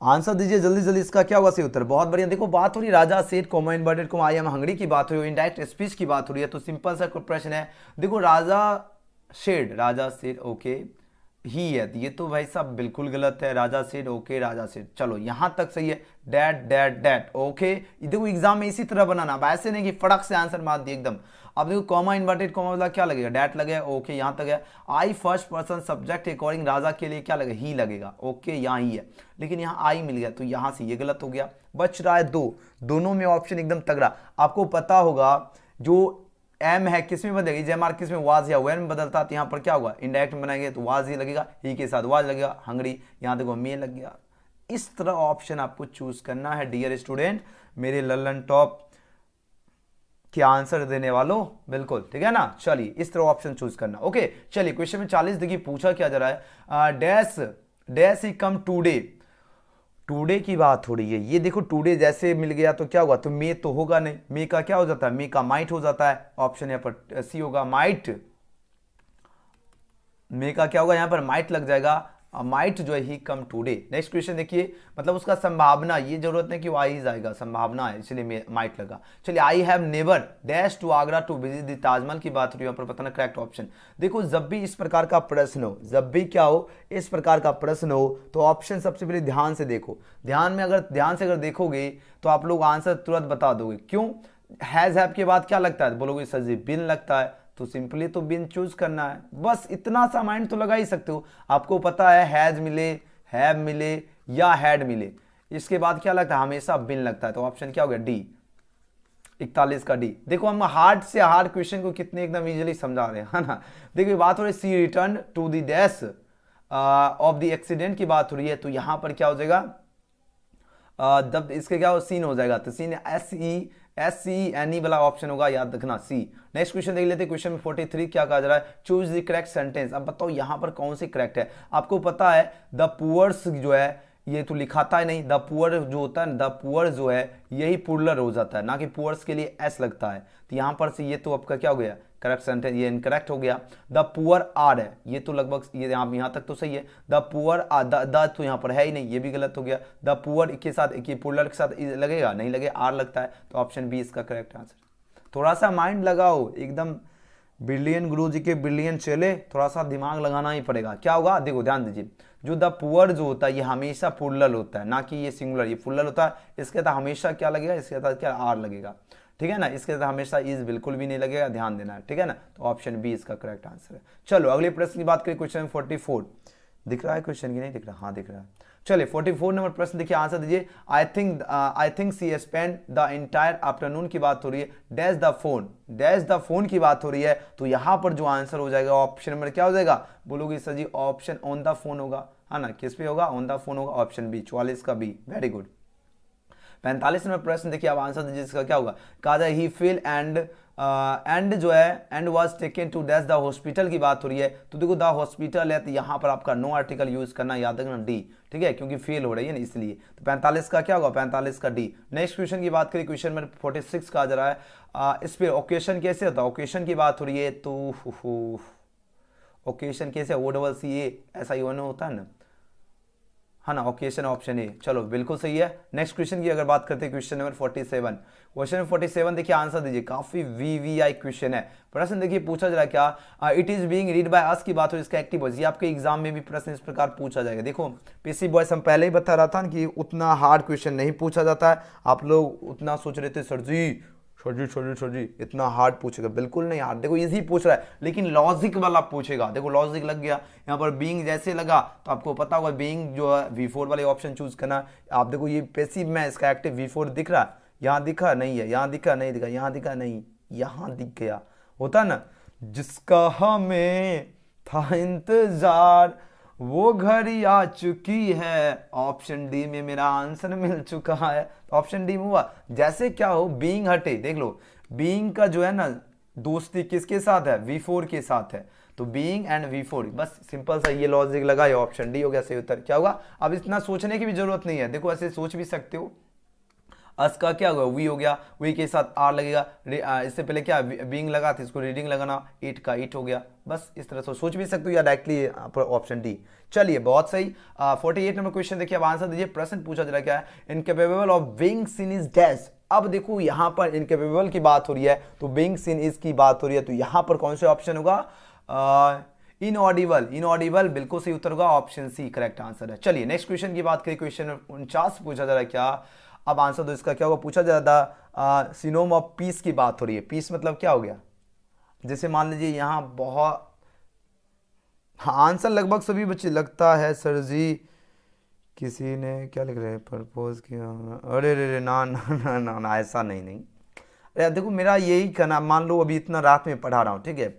S2: आंसर दीजिए जल्दी जल्दी, इसका क्या होगा सही उत्तर। बहुत बढ़िया, देखो बात हो रही है राजा सेठ coma inverted coma I am hungry की बात हो रही है, इनडायरेक्ट स्पीच की बात हो रही है, तो सिंपल सा प्रश्न है। देखो राजा सेठ ओके ही है, ये तो भाई साहब बिल्कुल गलत है, राजा सेठ ओके राजा सेठ, चलो यहां तक सही है, डैट डैट डैट ओके। देखो एग्जाम में इसी तरह बनाना, अब ऐसे नहीं कि फटक से आंसर मार दिए एकदम। अब देखो कॉमा इन्वर्टेड कॉमा वाला क्या लगेगा, डैट लगेगा, ओके यहां तक है। आई फर्स्ट पर्सन सब्जेक्ट अकॉर्डिंग राजा के लिए क्या लगेगा, ही लगेगा, ओके यहाँ ही है, लेकिन यहाँ आई मिल गया, तो यहां से ये गलत हो गया। बच रहा है दो, दोनों में ऑप्शन एकदम तगड़ा। आपको पता होगा जो एम है किसमें बदलेगी, जेमार किसमें, वाज या वेन बदलता है, तो यहाँ पर क्या होगा, इनडायरेक्ट बनाएंगे तो वाज ही लगेगा, ही के साथ वाज लगेगा, हंगरी यहाँ देखो मे लग गया। इस तरह ऑप्शन आपको चूज करना है डियर स्टूडेंट, मेरे लल्लन टॉप के आंसर देने वालों, बिल्कुल ठीक है ना। चलिए इस तरह ऑप्शन चूज करना, ओके। चलिए क्वेश्चन में 40 देखिए पूछा क्या जा रहा है, डैश डैश ही कम टूडे, टुडे की बात हो रही है। ये देखो टुडे जैसे मिल गया तो क्या होगा, तो मे तो होगा नहीं, मे का क्या हो जाता है, मे का माइट हो जाता है, ऑप्शन यहाँ पर सी होगा माइट, मे का क्या होगा यहाँ पर माइट लग जाएगा, माइट जो है ही कम टुडे। नेक्स्ट क्वेश्चन देखिए, मतलब उसका संभावना, ये जरूरत नहीं कि वो आई जाएगा, संभावना है इसलिए माइट लगा। चलिए I have never dash to Agra to visit the Taj Mahal की बात हो रही है, यहाँ पर बताना करेक्ट ऑप्शन। देखो जब भी इस प्रकार का प्रश्न हो, जब भी क्या हो इस प्रकार का प्रश्न हो, तो ऑप्शन सबसे पहले ध्यान से देखो, ध्यान से अगर देखोगे तो आप लोग आंसर तुरंत बता दोगे। क्यों? हैज हैव के बाद क्या लगता है, बोलोगे सर जी बिन लगता है, तो सिंपली तो बिन चूज करना है, बस इतना सा माइंड तो लगा ही सकते हो। आपको पता है हैज मिले, हैव मिले या हैड मिले, इसके बाद क्या लगता है, हमेशा बिन लगता है, तो ऑप्शन क्या हो गया डी, 41 का डी। देखो हम हार्ड से हार्ड क्वेश्चन को कितने एकदम इजीली समझा रहे हैं, है ना। देखिए बात हो रही she return to the dash of the accident की बात हो रही है, तो यहां पर क्या हो जाएगा, जब इसके क्या हो सीन हो जाएगा, तो सीन SENE वाला ऑप्शन होगा, याद रखना सी। नेक्स्ट क्वेश्चन देख लेते हैं, क्वेश्चन 43 क्या कहा जा रहा है, चूज द करेक्ट सेंटेंस। अब बताओ यहां पर कौन सी करेक्ट है। आपको पता है द पुअर्स जो है ये तो लिखाता है नहीं, द पुअर जो होता है, द पुअर जो है यही पुअर हो जाता है, ना कि पुअर्स के लिए एस लगता है, तो यहां पर से ये तो आपका क्या हो गया करेक्ट सेंटेंस, ये इनकरेक्ट हो गया। द पुअर आर है, ये तो लगभग ये यहां तक तो सही है। द पुअर आर, द तो यहां पर है ही नहीं, ये भी गलत हो गया। द पुअर के साथ पुअर के साथ लगेगा नहीं, लगे आर लगता है, तो ऑप्शन बी इसका करेक्ट आंसर। थोड़ा सा माइंड लगाओ, एकदम ब्रिलियंट गुरु जी के ब्रिलियंट चले, थोड़ा सा दिमाग लगाना ही पड़ेगा। क्या होगा देखो ध्यान दीजिए, जो द पुअर जो होता है ये हमेशा पुरलल होता है, ना कि ये सिंगुलर, ये फुल्लल होता है। इसके साथ हमेशा क्या लगेगा, इसके साथ क्या आर लगेगा, ठीक है ना। इसके साथ हमेशा इज बिल्कुल भी नहीं लगेगा, ध्यान देना है, ठीक है ना। तो ऑप्शन बी इसका करेक्ट आंसर है। चलो अगले प्रश्न की बात करें, क्वेश्चन 44 दिख रहा है क्वेश्चन की नहीं दिख रहा, हाँ दिख रहा है। चलिए 44 नंबर प्रश्न देखिए, आंसर दीजिए। I think she spend the entire afternoon की बात हो रही है, डैश द फोन की बात हो रही है, तो यहां पर जो आंसर हो जाएगा ऑप्शन नंबर क्या हो जाएगा, बोलोगे sir ji option on the phone होगा, है ना। किस पे होगा, ऑन द फोन होगा, ऑप्शन बी 44 का बी, वेरी गुड। 45 नंबर प्रश्न देखिए, अब आंसर दीजिए इसका क्या होगा। कहा ही फील एंड जो है and was taken to dash the hospital की बात हो रही है, तो देखो द हॉस्पिटल है, तो यहां पर आपका नो आर्टिकल यूज करना, याद रखना डी, ठीक है, क्योंकि फेल हो रही है ना इसलिए। तो 45 का क्या होगा, 45 का डी। नेक्स्ट क्वेश्चन की बात करें, क्वेश्चन में 46 का आ जा रहा है, इस पे ओकेशन कैसे होता है, ओकेशन की बात हो रही है, तो ओकेशन कैसे, OCCA ऐसा ही होता है ना, है ना, ओकेशन ऑप्शन ए। चलो बिल्कुल सही है। नेक्स्ट क्वेश्चन की अगर बात करते हैं, क्वेश्चन नंबर 47, क्वेश्चन 47 देखिए, आंसर दीजिए। काफी VVI क्वेश्चन है। प्रश्न देखिए पूछा जा रहा है क्या, it is being read by us की बात हो, इसका एक्टिव वॉइस, ये आपके एग्जाम में भी प्रश्न इस प्रकार पूछा जाएगा। देखो PC बॉयस हम पहले ही बता रहा था कि उतना हार्ड क्वेश्चन नहीं पूछा जाता है। आप लोग उतना सोच रहे थे सर जी इतना हार्ड पूछेगा, बिल्कुल नहीं हार्ड। देखो इजी पूछ रहा है, लेकिन लॉजिक वाला पूछेगा। देखो लॉजिक लग गया यहाँ पर, बीइंग जैसे लगा तो आपको पता होगा बीइंग जो है V4 वाले ऑप्शन चूज करना। आप देखो ये पैसिव में इसका एक्टिव V4 दिख रहा है, यहाँ दिखा नहीं है, यहाँ दिखा नहीं दिखा, यहाँ दिखा नहीं, यहाँ दिख गया, होता ना। जिसका हमें था इंतजार वो घड़ी आ चुकी है, ऑप्शन डी में मेरा आंसर मिल चुका है। तो ऑप्शन डी में हुआ, जैसे क्या हो बीइंग हटे, देख लो बीइंग का जो है ना दोस्ती किसके साथ है, V4 के साथ है, तो बीइंग एंड V4, बस सिंपल सा ये लॉजिक लगा, ये ऑप्शन डी हो गया सही उत्तर। क्या होगा, अब इतना सोचने की भी जरूरत नहीं है, देखो ऐसे सोच भी सकते हो। अस का क्या होगा, वी हो गया, वी के साथ आर लगेगा, इससे पहले क्या बीइंग लगा था, इसको रीडिंग लगाना, ईट का ईट हो गया, बस इस तरह से सोच भी सकते हो, या डायरेक्टली ऑप्शन डी। चलिए बहुत सही। 48 नंबर क्वेश्चन देखिए, अब आंसर दीजिए। प्रश्न पूछा जा रहा है क्या है, incapable of being seen is dash. अब देखो यहां पर इनकेपेबल की बात हो रही है, तो बीइंग सीन इज की बात हो रही है, तो यहां पर कौन से ऑप्शन होगा, इनऑडिबल बिल्कुल सही उत्तर होगा, ऑप्शन सी करेक्ट आंसर है। चलिए नेक्स्ट क्वेश्चन की बात करें, क्वेश्चन 49 पूछा जा रहा है क्या, अब आंसर दो इसका क्या होगा। पूछा जा रहा था सिनोम ऑफ पीस की बात हो रही है, पीस मतलब क्या हो गया, जैसे मान लीजिए यहां बहुत, हाँ आंसर लगभग सभी बच्चे लगता है सर जी, किसी ने क्या लिख रहे हैं, प्रपोज किया, अरे रे ना ना ना ना ना ऐसा नहीं। अरे देखो मेरा यही कहना, मान लो अभी इतना रात में पढ़ा रहा हूँ, ठीक है,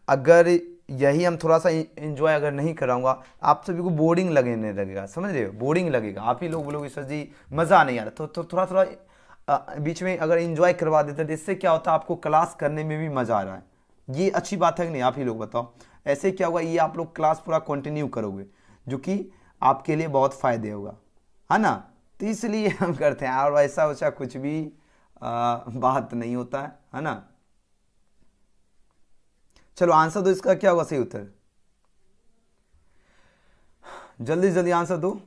S2: अगर यही हम थोड़ा सा इंजॉय अगर नहीं कराऊंगा, आप सभी को बोरिंग लगने लगेगा, समझ रहे हो, बोरिंग लगेगा, आप ही लोग बोलोगे सर जी मज़ा नहीं आ रहा, तो थोड़ा थोड़ा बीच में अगर इंजॉय करवा देते तो इससे क्या होता है, आपको क्लास करने में भी मज़ा आ रहा है, ये अच्छी बात है कि नहीं, आप ही लोग बताओ। ऐसे क्या होगा, ये आप लोग क्लास पूरा कंटिन्यू करोगे, जो कि आपके लिए बहुत फ़ायदे होगा, है ना। तो इसलिए हम करते हैं, और ऐसा वैसा कुछ भी बात नहीं होता है ना। चलो आंसर दो, इसका क्या होगा सही उत्तर, जल्दी जल्दी आंसर दो।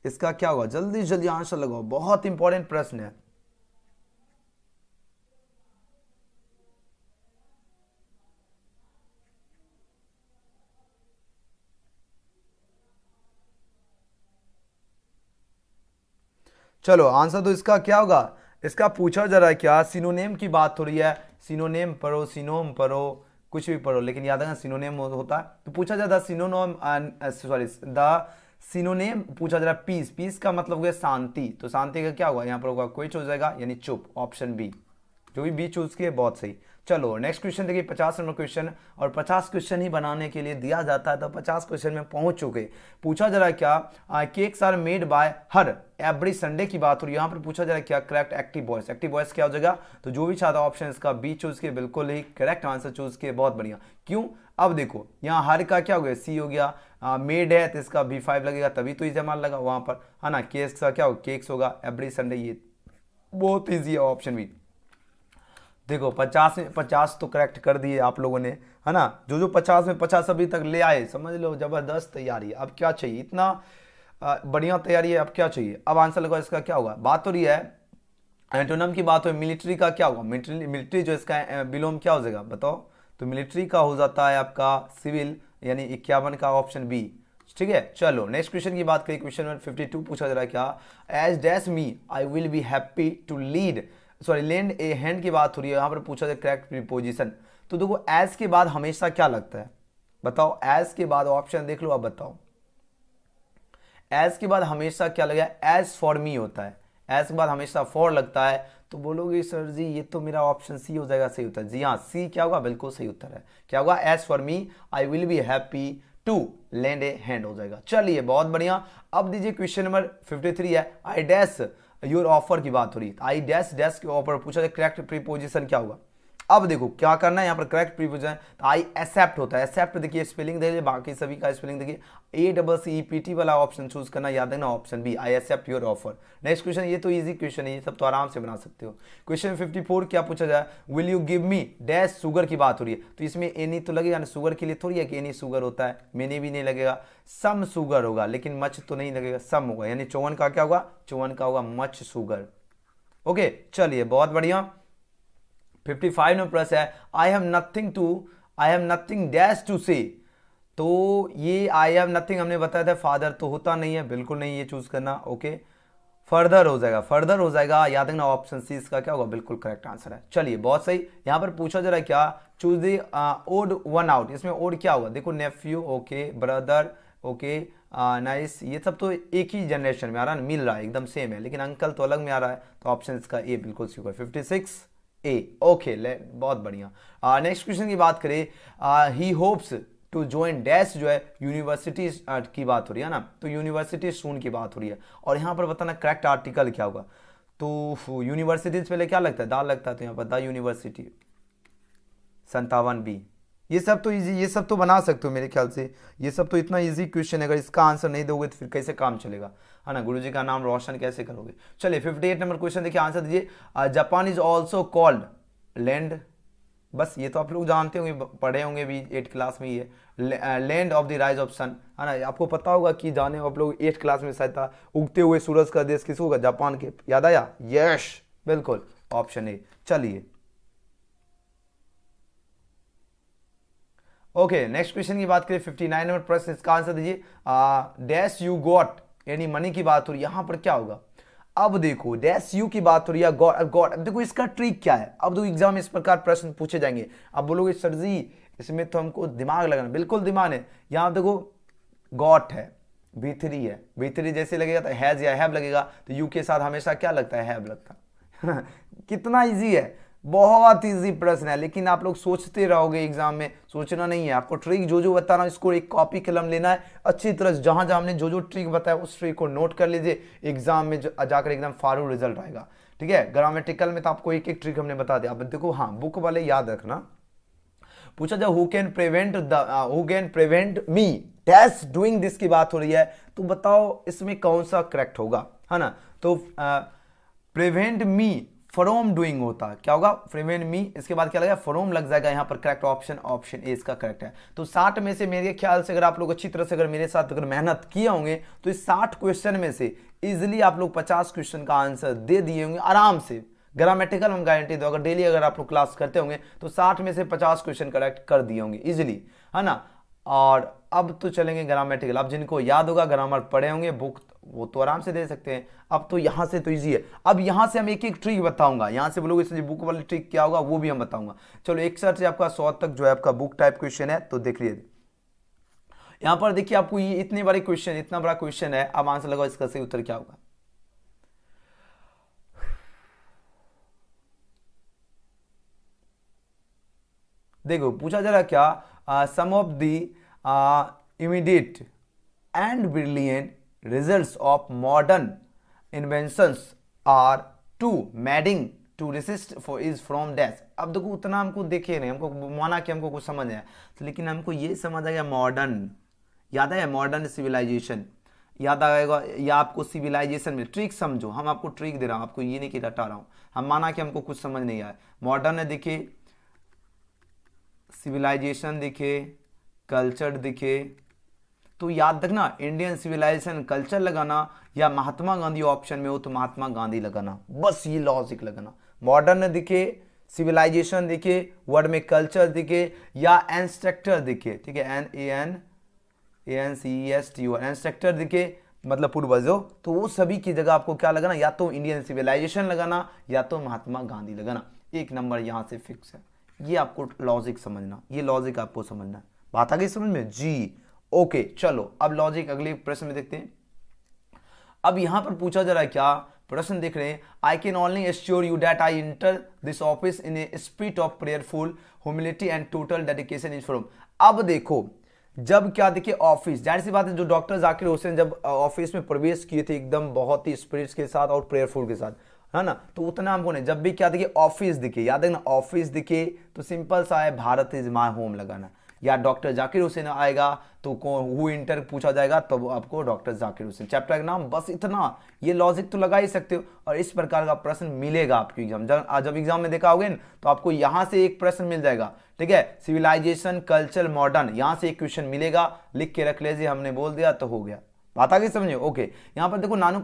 S2: इसका क्या होगा, जल्दी जल्दी आंसर लगाओ, बहुत इंपॉर्टेंट प्रश्न है। चलो आंसर तो इसका क्या होगा, इसका पूछा जरा क्या, सिनोनेम की बात हो रही है, सिनोनेम पढ़ो, सिनोम पढ़ो, कुछ भी पढ़ो, लेकिन याद रखना सिनोनेम होता है। तो पूछा जाता सिनोनोम, सॉरी द सिनोनेम पूछा जा रहा है पीस, पीस का मतलब हो गया शांति, तो शांति का क्या होगा यहाँ पर होगा क्विट हो जाएगा, यानी चुप, ऑप्शन बी, जो भी बी चूज किए बहुत सही। चलो नेक्स्ट क्वेश्चन देखिए, 50 नंबर क्वेश्चन, और 50 क्वेश्चन ही बनाने के लिए दिया जाता है, तो 50 क्वेश्चन में पहुंच चुके। पूछा जा रहा है क्या, cakes are made by her every Sunday की बात हो रही है, यहाँ पर पूछा जा रहा है क्या, correct active voice, active voice क्या हो जाएगा, तो जो भी छात्र ऑप्शन इसका बी चूज किए बिल्कुल ही करेक्ट आंसर चूज किए, बहुत बढ़िया। क्यों, अब देखो यहाँ हर का क्या हो गया, सी हो गया, मेड है तो इसका B5 लगेगा, तभी तो इस्तेमाल लगा वहां पर, है ना। केक्स का क्या होगा, केक्स होगा, एवरी संडे, ये बहुत ईजी है ऑप्शन बी। देखो 50 में 50 तो करेक्ट कर दिए आप लोगों ने, है ना, जो जो 50 में 50 अभी तक ले आए, समझ लो जबरदस्त तैयारी है। अब क्या चाहिए, इतना बढ़िया तैयारी है, अब क्या चाहिए, अब आंसर लगाओ, इसका क्या होगा, बात हो रही है एंटोनम की बात हो, मिलिट्री का क्या होगा, मिलिट्री जो इसका विलोम क्या हो जाएगा बताओ, तो मिलिट्री का हो जाता है आपका सिविल, यानी 51 का ऑप्शन बी, ठीक है। चलो नेक्स्ट क्वेश्चन की बात करें, क्वेश्चन नंबर 52 पूछा जा रहा है क्या, as dash me I will be happy to lead, sorry lend a hand की बात हो रही है, यहां पर पूछा जाए करेक्ट प्रीपोजिशन, तो देखो एज के बाद हमेशा क्या लगता है बताओ, एज के बाद ऑप्शन देख लो, अब बताओ एज के बाद हमेशा क्या लगेगा, एज फॉर मी होता है, एज के बाद हमेशा फॉर लगता है, तो बोलोगे सर जी ये तो मेरा ऑप्शन सी हो जाएगा, सही उत्तर, जी हाँ सी क्या होगा, बिल्कुल सही उत्तर है, क्या होगा, as for me I will be happy to land a hand हो जाएगा। चलिए बहुत बढ़िया, अब दीजिए क्वेश्चन नंबर 53 है, आई डैश योर ऑफर की बात हो रही है, आई डैश डैश के ऑफर पूछा जाए करेक्ट प्रीपोजिशन क्या होगा। अब देखो क्या करना है यहाँ पर, करेक्ट प्रीपोजिशन तो आई एक्सेप्ट होता है, एक्सेप्ट देखिए स्पेलिंग देखिए, बाकी सभी का स्पेलिंग देखिए, ACCEPT वाला ऑप्शन चूज करना, याद रखना option B, I accept your offer. Next question, ये तो इजी क्वेश्चन है, ये सब तो आराम से बना सकते हो। क्वेश्चन 54 क्या पूछा जाए, will you give me dash sugar की बात हो रही है, तो इसमें एनी तो लगेगा ना, शुगर के लिए थोड़ी है कि एनी शुगर होता है, मैंने भी नहीं लगेगा, सम शुगर होगा, लेकिन मच तो नहीं लगेगा, सम होगा, यानी 54 का क्या होगा, 54 का होगा मच शुगर। ओके चलिए बहुत बढ़िया। 55 नंबर प्लस है, I have nothing dash to say, तो ये आई हैव नथिंग हमने बताया था, फादर तो होता नहीं है, बिल्कुल नहीं, ये चूज करना। ओके फर्दर हो जाएगा, फर्दर हो जाएगा, याद रखना ऑप्शन सी इसका क्या होगा, बिल्कुल करेक्ट आंसर है। चलिए बहुत सही, यहां पर पूछा जा रहा है क्या, choose the odd one out, इसमें ओड क्या होगा, देखो nephew, okay brother, okay nice, ये सब तो एक ही जनरेशन में आ रहा है, मिल रहा है, एकदम सेम है, लेकिन अंकल तो अलग में आ रहा है, तो ऑप्शन इसका ए बिल्कुल सही होगा, 56 ए। ओके बहुत बढ़िया। नेक्स्ट क्वेश्चन की बात करें, ही होप्स टू ज्वाइन डैश जो है यूनिवर्सिटी की बात हो रही है ना, तो यूनिवर्सिटी सून की बात हो रही है, और यहाँ पर बताना करेक्ट आर्टिकल क्या होगा, तो यूनिवर्सिटीज पहले क्या लगता है, दाल लगता है, तो यहाँ पर द यूनिवर्सिटी 57 बी। ये सब तो इजी, ये सब तो बना सकते हो मेरे ख्याल से, ये सब तो इतना इजी क्वेश्चन है, अगर इसका आंसर नहीं दोगे तो फिर कैसे काम चलेगा, है ना, गुरुजी का नाम रोशन कैसे करोगे। चलिए 58 नंबर क्वेश्चन देखिए, आंसर दीजिए, Japan is also called land, बस ये तो आप लोग जानते होंगे, पढ़े होंगे भी 8 क्लास में, ये land of the rise of sun, है ना, आपको पता होगा कि जाने आप लोग 8 क्लास में शायद था, उगते हुए सूरज का देश किसको होगा, जापान के, याद आया, यस बिल्कुल ऑप्शन ए। चलिए ओके नेक्स्ट क्वेश्चन की बात करें, 59 नंबर प्रश्न, इसका आंसर दीजिए, डैश यू गॉट यानी मनी की बात हो रही है, यहां पर क्या होगा, अब देखो डैश यू की बात हो रही है, गॉड गॉड, अब देखो इसका ट्रिक क्या है, अब देखो एग्जाम इस प्रकार प्रश्न पूछे जाएंगे, अब बोलोगे सर जी इसमें तो हमको दिमाग लगाना, बिल्कुल दिमाग है, यहां देखो गॉट है, B3 है, B3 जैसे लगेगा तो हैज या हैव लगेगा, तो यू के साथ हमेशा क्या लगता है, हैव लगता है कितना इजी है, बहुत इजी प्रश्न है, लेकिन आप लोग सोचते रहोगे एग्जाम में, सोचना नहीं है आपको, ट्रिक जो जो बता रहा हूं इसको एक कॉपी कलम लेना है, अच्छी तरह जहां जहां हमने जो जो ट्रिक बताया उस ट्रिक को नोट कर लीजिए, एग्जाम में जाकर एकदम फारू रिजल्ट आएगा, ठीक है। ग्रामेटिकल में तो आपको एक एक ट्रिक हमने बता दिया, अब देखो हाँ बुक वाले याद रखना, पूछा जाए who can prevent me dash doing this की बात हो रही है, तो बताओ इसमें कौन सा करेक्ट होगा, है ना, तो प्रिवेंट मी फ्रॉम डूइंग होता, क्या होगा, प्रिवेंट मी, इसके बाद क्या लगेगा, फ्रॉम लग जाएगा, यहां पर करेक्ट ऑप्शन ऑप्शन ए इसका करेक्ट है। तो 60 में से मेरे ख्याल से अगर आप लोग अच्छी तरह से अगर मेरे साथ अगर मेहनत किए होंगे तो इस 60 क्वेश्चन में से इजिली आप लोग 50 क्वेश्चन का आंसर दे दिए होंगे आराम से, ग्रामेटिकल हम गारंटी दो, अगर डेली अगर आप लोग क्लास करते होंगे तो 60 में से 50 क्वेश्चन करेक्ट कर दिए होंगे इजिली, है ना। और अब तो चलेंगे ग्रामेटिकल, अब जिनको याद होगा ग्रामर पढ़े होंगे, बुक वो तो आराम से दे सकते हैं। अब तो यहाँ से तो इजी है। अब यहाँ से हम एक एक ट्रिक बताऊंगा, यहाँ से बोलोगे इसलिए बुक वाली ट्रिक क्या होगा वो भी हम बताऊंगा। चलो 61 से आपका 100 तक जो है आपका बुक टाइप क्वेश्चन है, तो देख लीजिए यहाँ पर देखिए आपको ये इतने बड़े क्वेश्चन, इतना बड़ा क्वेश्चन है। अब आंसर लगाओ इसका सही उत्तर क्या होगा। देखो पूछा जा रहा क्या, some of the immediate and brilliant results of modern inventions are too maddening to resist for is from dash. अब देखो उतना हमको देखे नहीं, हमको माना कि हमको कुछ समझ आया, लेकिन हमको ये समझ आ गया मॉडर्न, याद है मॉडर्न सिविलाइजेशन याद आएगा, या आपको सिविलाइजेशन में ट्रिक समझो, हम आपको ट्रिक दे रहा हूं, आपको ये नहीं कि रटा रहा हूं। हम माना कि हमको कुछ समझ नहीं आया, मॉडर्न है दिखे, सिविलाइजेशन दिखे, कल्चर दिखे, तो याद रखना इंडियन सिविलाइजेशन कल्चर लगाना, या महात्मा गांधी ऑप्शन में हो तो महात्मा गांधी लगाना, बस ये लॉजिक लगाना। मॉडर्न दिखे, सिविलाइजेशन दिखे, वर्ड में कल्चर दिखे, या एंस्ट्रक्टर दिखे, ठीक है, ANCESTOR एंस्ट्रक्टर दिखे मतलब पूर्वजों, तो वो सभी की जगह आपको क्या लगाना, या तो इंडियन सिविलाइजेशन लगाना या तो महात्मा गांधी लगाना। एक नंबर यहां से फिक्स है। ये आपको लॉजिक समझना, ये लॉजिक आपको समझना है। बात आ गई समझ में जी? ओके चलो अब लॉजिक अगले प्रश्न में देखते हैं। अब यहां पर पूछा जा रहा है क्या, प्रश्न देख रहे हैं, I can only assure you that I inter this office in a spirit of prayerful humility and total dedication is from. अब देखो जब क्या देखिए ऑफिस, जाहिर सी बात है जो डॉक्टर जाकिर हुसैन जब ऑफिस में प्रवेश किए थे एकदम बहुत ही स्पिरिट्स के साथ और प्रेयरफुल के साथ, है ना, तो उतना हमको नहीं, जब भी क्या देखिए ऑफिस दिखे, याद है ना ऑफिस दिखे तो सिंपल सा है भारत इज माय होम लगाना, या डॉक्टर जाकिर हुसैन आएगा तो हु इंटर पूछा जाएगा तो आपको डॉक्टर जाकिर हुसैन चैप्टर का नाम, बस इतना, ये लॉजिक तो लगा ही सकते हो। और इस प्रकार का प्रश्न मिलेगा आपको एग्जाम, जब एग्जाम में देखा होगे ना तो आपको यहां से एक प्रश्न मिल जाएगा, ठीक है, सिविलाइजेशन कल्चर मॉडर्न, यहां से एक क्वेश्चन मिलेगा, लिख के रख लीजिए, हमने बोल दिया तो हो गया। बात आ गई समझे? ओके यहाँ पर देखो नानू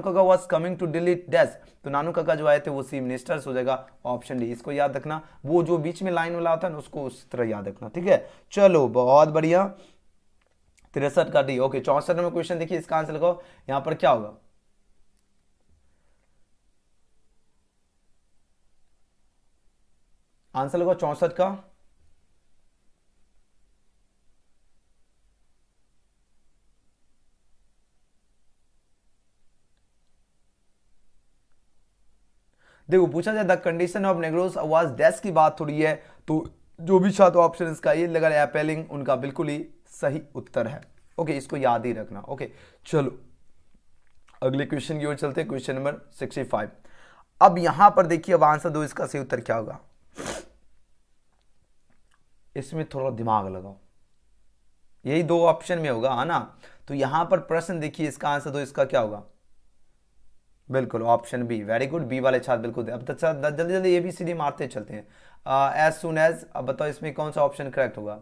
S2: काका was coming to Delhi dash, तो नानू काका जो आए थे वो चीफ मिनिस्टर्स हो जाएगा, ऑप्शन डी, इसको याद रखना, वो जो बीच में लाइन वाला होता है ना उसको उस तरह याद रखना, ठीक है। चलो बहुत बढ़िया, 63 का डी। ओके 64 नंबर क्वेश्चन देखिए, इसका आंसर लगाओ, यहाँ पर क्या होगा, आंसर लगाओ 64 का। देखो पूछा जाए the condition of negroes was dash की बात हो रही है, तो जो भी छात्र ऑप्शन इसका ये लगा रहा है अपेलिंग, उनका बिल्कुल ही सही उत्तर है। ओके इसको याद ही रखना। ओके चलो अगले क्वेश्चन की ओर चलते हैं, क्वेश्चन नंबर 65। अब यहां पर देखिए, अब आंसर दो, इसका सही उत्तर क्या होगा, इसमें थोड़ा दिमाग लगाओ, यही दो ऑप्शन में होगा, है ना, तो यहां पर प्रश्न देखिए, इसका आंसर दो, इसका क्या होगा, बिल्कुल option B, very good, B वाले छात्र बिल्कुल। अब जल्दी जल्दी ABCD मारते चलते हैं, एज सुन एज। अब बताओ इसमें कौन सा ऑप्शन करेक्ट होगा,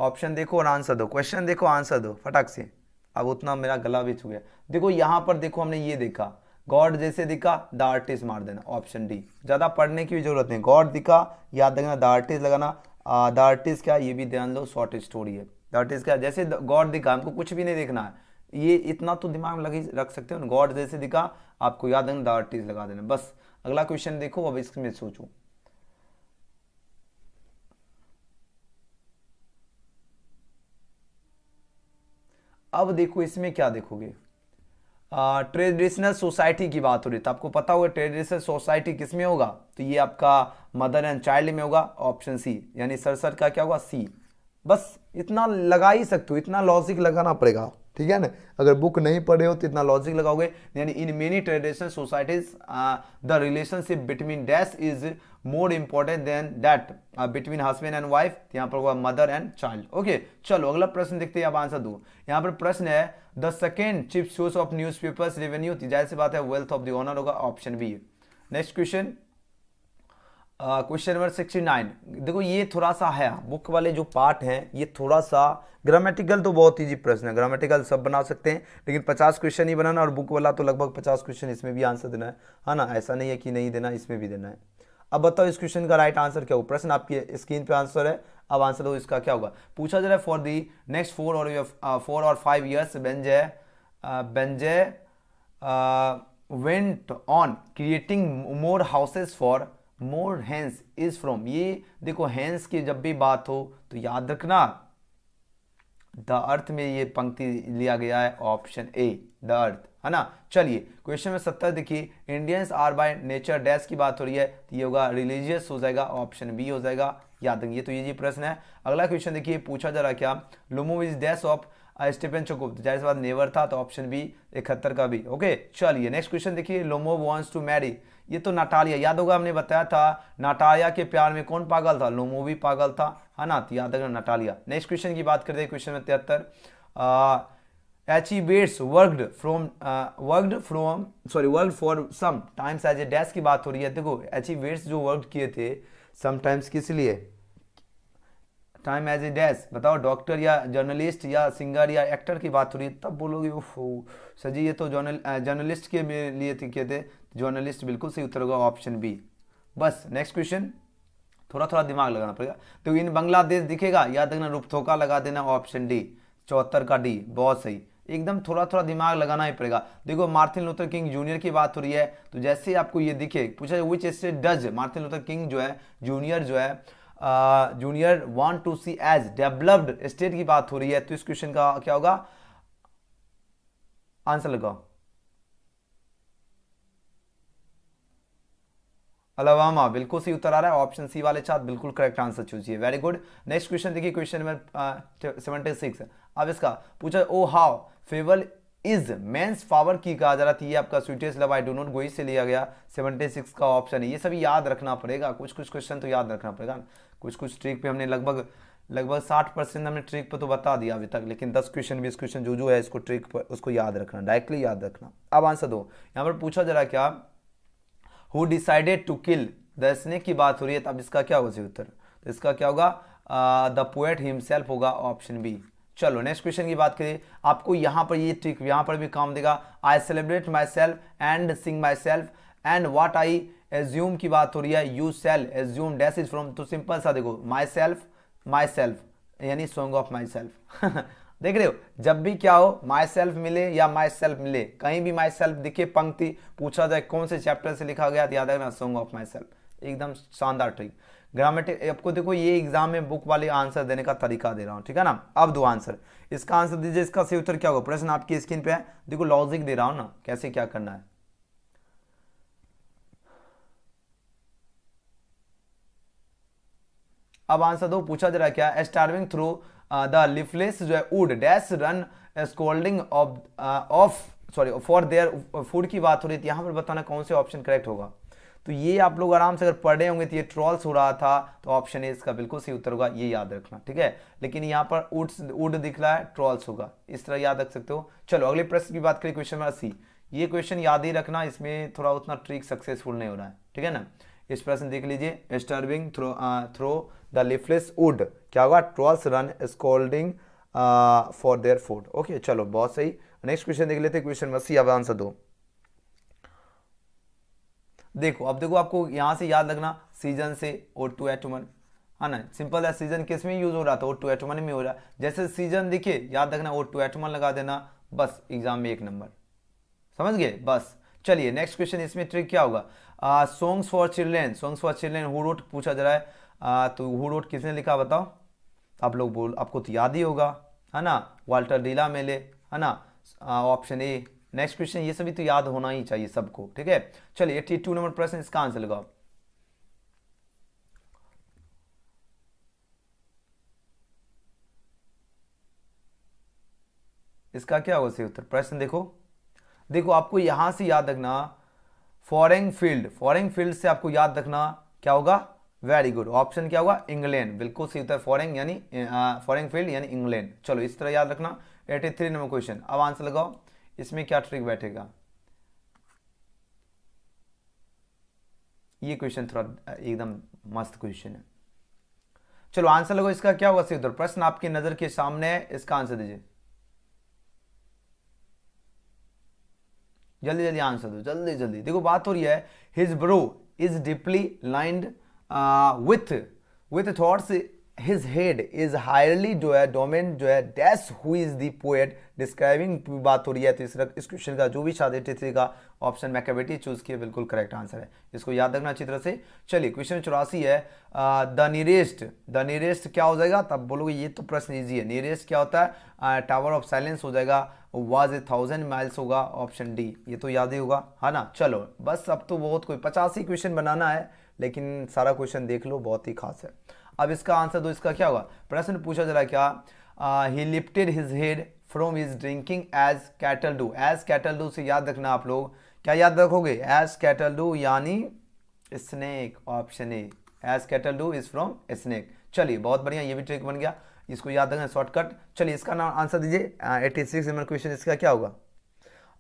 S2: ऑप्शन देखो और आंसर दो, क्वेश्चन देखो आंसर दो फटाक से। अब उतना मेरा गला भी छू गया। देखो यहां पर देखो, हमने ये देखा गॉड जैसे दिखा, द आर्टिस्ट मार देना, ऑप्शन डी, ज्यादा पढ़ने की भी जरूरत नहीं, गॉड दिखा याद रखना, द आर्टिस्ट लगाना, द आर्टिस्ट क्या, ये भी ध्यान दो, शॉर्ट स्टोरी है, द आर्टिस्ट क्या, जैसे गॉड दिखा, हमको कुछ भी नहीं देखना है, ये इतना तो दिमाग में लगी रख सकते हो, गॉड जैसे दिखा, आपको याद है द आर्टिस्ट लगा देना बस। अगला क्वेश्चन देखो, अब इसमें सोचो, अब देखो इसमें क्या देखोगे, ट्रेडिशनल सोसाइटी की बात हो रही है, तो आपको पता होगा ट्रेडिशनल सोसाइटी किस में होगा, तो ये आपका मदर एंड चाइल्ड में होगा, ऑप्शन सी, यानी सरसर का क्या होगा, सी। बस इतना लगा ही सकते हो, इतना लॉजिक लगाना पड़ेगा, ठीक है ना, अगर बुक नहीं पढ़े हो तो इतना लॉजिक लगाओगे, यानी in many traditional societies the relationship between dash is more important than that between husband and wife, यहाँ पर होगा मदर एंड चाइल्ड। ओके चलो अगला प्रश्न देखते हैं, अब आंसर दो। यहाँ पर प्रश्न है the second chief source of newspapers revenue, जाहिर सी बात है वेल्थ ऑफ द ओनर होगा, option B. Next question, question number 69। देखो ये थोड़ा सा है, बुक वाले जो पार्ट हैं ये थोड़ा सा ग्रामेटिकल, तो बहुत इजी प्रश्न है, ग्रामेटिकल सब बना सकते हैं, लेकिन 50 क्वेश्चन ही बनाना, और बुक वाला तो लगभग 50 क्वेश्चन इसमें भी आंसर देना है ना, ऐसा नहीं है कि नहीं देना, इसमें भी देना है। अब बताओ इस क्वेश्चन का राइट आंसर क्या होगा, प्रश्न आपकी स्क्रीन पे आंसर है, अब आंसर दो इसका क्या होगा। पूछा जा रहा है फॉर दी नेक्स्ट 4 और 5 ईयर्स व्हेन जो है बेंजे went on creating more houses for more hence is from. ये देखो हेंस की जब भी बात हो तो याद रखना द अर्थ में ये पंक्ति लिया गया है, ऑप्शन ए द अर्थ, है ना। चलिए क्वेश्चन में 70 देखिए, Indians are by nature dash की बात हो रही है, तो ये होगा रिलीजियस हो जाएगा, ऑप्शन बी हो जाएगा, याद रखिए। तो ये प्रश्न है। अगला क्वेश्चन देखिए, पूछा जा रहा क्या, लुमो इज डैश ऑफ स्टीफन चोकोव, तो जाहिर सी बात नेवर था, तो ऑप्शन बी 71 का भी। ओके चलिए नेक्स्ट क्वेश्चन देखिए, लोमो वांट्स टू मैरी, ये तो नाटालिया, याद होगा हमने बताया था नाटालिया के प्यार में कौन पागल था, लोमो भी पागल था, है ना, तो याद रखना नाटालिया। नेक्स्ट क्वेश्चन की बात करते हैं, क्वेश्चन में 73, एचिवेट्स worked for some times as a dash की बात हो रही है। देखो एचिवेट्स जो वर्क किए थे समटाइम्स किस लिए, टाइम एज ए डैश, बताओ डॉक्टर या जर्नलिस्ट या सिंगर या एक्टर की बात हो रही है, तब बोलोगे ओफो सर जी ये तो जर्नलिस्ट के लिए किए थे, जर्नलिस्ट बिल्कुल सही उत्तर होगा, ऑप्शन बी। बस नेक्स्ट क्वेश्चन, थोड़ा थोड़ा दिमाग लगाना पड़ेगा। तो इन बांग्लादेश दिखेगा, याद रखना रुपथोका लगा देना, ऑप्शन डी 74 का डी, बहुत सही, एकदम थोड़ा थोड़ा दिमाग लगाना ही पड़ेगा। देखो मार्टिन लूथर किंग जूनियर की बात हो रही है, तो जैसे आपको ये दिखे, पूछा which state does Martin Luther King जो है junior junior want to see as developed state की बात हो रही है, तो इस क्वेश्चन का क्या होगा, आंसर लगाओ। अलाबामा बिल्कुल सही उत्तर आ रहा है, ऑप्शन सी वाले छात्र बिल्कुल करेक्ट आंसर चूज किए, वेरी गुड। नेक्स्ट क्वेश्चन देखिए, क्वेश्चन नंबर 76। अब इसका पूछा, oh how feeble is man's power की कहा जा रहा था, ये आपका sweetest love I do not go से लिया गया, 76 का ऑप्शन है। ये सभी याद रखना पड़ेगा, कुछ कुछ क्वेश्चन तो याद रखना पड़ेगा, कुछ कुछ ट्रिक पे हमने लगभग 60% हमने ट्रिक पे तो बता दिया अभी तक, लेकिन 10 क्वेश्चन 20 क्वेश्चन जो है इसको ट्रिक पर उसको याद रखना, डायरेक्टली याद रखना। अब आंसर दो, यहाँ पर पूछा जा रहा क्या, who decided to kill the snake की बात हो रही है, तब इसका क्या होगा उत्तर, तो इसका क्या होगा, द पोएट हिमसेल्फ होगा, ऑप्शन बी। चलो नेक्स्ट क्वेश्चन की बात करें, आपको यहाँ पर ये ट्रिक यहाँ पर भी काम देगा, I celebrate myself and sing myself and what I assume की बात हो रही है, you shall assume dash is from, तो सिंपल सा देखो माई सेल्फ यानी सॉन्ग ऑफ माई सेल्फ देख रहे हो, जब भी क्या हो माई सेल्फ मिले या माई सेल्फ मिले, कहीं भी माई सेल्फ दिखे पंक्ति, पूछा जाए कौन से चैप्टर से लिखा गया, याद रखना सॉन्ग ऑफ माई सेल्फ, एकदम शानदार ट्रिक। ग्रामेटिक आपको देखो ये एग्जाम में बुक वाले आंसर देने का तरीका दे रहा हूं, ठीक है ना। अब दो आंसर, इसका आंसर दीजिए, इसका सही उत्तर क्या होगा, प्रश्न आपकी स्क्रीन पे है, देखो लॉजिक दे रहा हूं ना कैसे क्या करना है। अब आंसर दो, पूछा जा रहा है क्या, स्टार्विंग थ्रू द लिफलेस जो है would dash run scolding of sorry for their food की बात हो रही थी, यहां पर बताना कौन से ऑप्शन करेक्ट होगा। तो ये आप लोग आराम से अगर पढ़े होंगे तो ये ट्रॉल्स हो रहा था, तो ऑप्शन ए इसका बिल्कुल सही उत्तर होगा, ये याद रखना, ठीक है। लेकिन यहाँ पर वुड दिख रहा है, ट्रॉल्स होगा, इस तरह याद रख सकते हो। चलो अगले प्रश्न की बात करें, क्वेश्चन नंबर 80। ये क्वेश्चन याद ही रखना, इसमें थोड़ा उतना ट्रिक सक्सेसफुल नहीं हो रहा है, ठीक है ना। इस प्रश्न देख लीजिए, starving through the leafless wood क्या होगा, trolls run scolding for their food. Okay चलो बहुत सही। नेक्स्ट क्वेश्चन देख लेते हैं, क्वेश्चन नंबर 80, अब आंसर दो। देखो अब देखो आपको यहां से याद रखना, सीजन से O2 एटोमन, है ना, सिंपल है, सीजन किस में यूज हो रहा था, O2 एटोमन में हो रहा है, जैसे सीजन दिखे याद रखना O2 एटोमन लगा देना, बस एग्जाम में 1 नंबर, समझ गए बस। चलिए नेक्स्ट क्वेश्चन, इसमें ट्रिक क्या होगा, songs for children who wrote पूछा जा रहा है, तो हु रोट किसने लिखा बताओ, आप लोग बोल, आपको तो याद ही होगा, है ना, वाल्टर डीला मेले, है ना, ऑप्शन ए। नेक्स्ट क्वेश्चन, ये सभी तो याद होना ही चाहिए सबको, ठीक है। चलिए 82 नंबर प्रश्न, इसका आंसर लगाओ। इसका क्या होगा सही उत्तर, प्रश्न देखो आपको यहां से याद रखना, फॉरेन फील्ड से आपको याद रखना क्या होगा, वेरी गुड, ऑप्शन क्या होगा, इंग्लैंड, बिल्कुल सही उत्तर, फॉरेन फील्ड यानी इंग्लैंड। चलो इस तरह याद रखना। 83 नंबर क्वेश्चन, अब आंसर लगाओ, इसमें क्या ट्रिक बैठेगा, ये क्वेश्चन थोड़ा एकदम मस्त क्वेश्चन है। चलो आंसर लगाओ, इसका क्या होगा सही उत्तर, प्रश्न आपकी नजर के सामने है, इसका आंसर दीजिए, जल्दी जल्दी आंसर दो, जल्दी जल्दी। देखो बात हो रही है, his brow is deeply lined with thoughts his head is hoary जो है डोमेन जो है dash who is the poet describing बात हो रही है। तो इस क्वेश्चन का जो भी शादी टिथी का ऑप्शन मैकेबेटी चूज किया बिल्कुल करेक्ट आंसर है, इसको याद रखना अच्छी तरह से। चलिए क्वेश्चन 84 है, द नियरेस्ट क्या हो जाएगा, तब बोलोगे ये तो प्रश्न इजी है। नियरेस्ट क्या होता है, टावर ऑफ साइलेंस हो जाएगा, वाज 1000 माइल्स होगा, ऑप्शन डी, ये तो याद ही होगा है ना। चलो बस अब तो बहुत कोई 85 क्वेश्चन बनाना है, लेकिन सारा क्वेश्चन देख लो, बहुत ही खास है। अब इसका आंसर दो, इसका क्या होगा, प्रश्न पूछा जा रहा है क्या, he lifted his head from his drinking as cattle do. As cattle do से याद रखना आप लोग, क्या याद रखोगे, एज कैटल डू यानी snake, option A, as cattle do is from snake. चलिए बहुत बढ़िया, ये भी ट्रिक बन गया, इसको याद रखना शॉर्टकट। चलिए इसका नाम आंसर दीजिए, 86 नंबर क्वेश्चन, इसका क्या होगा,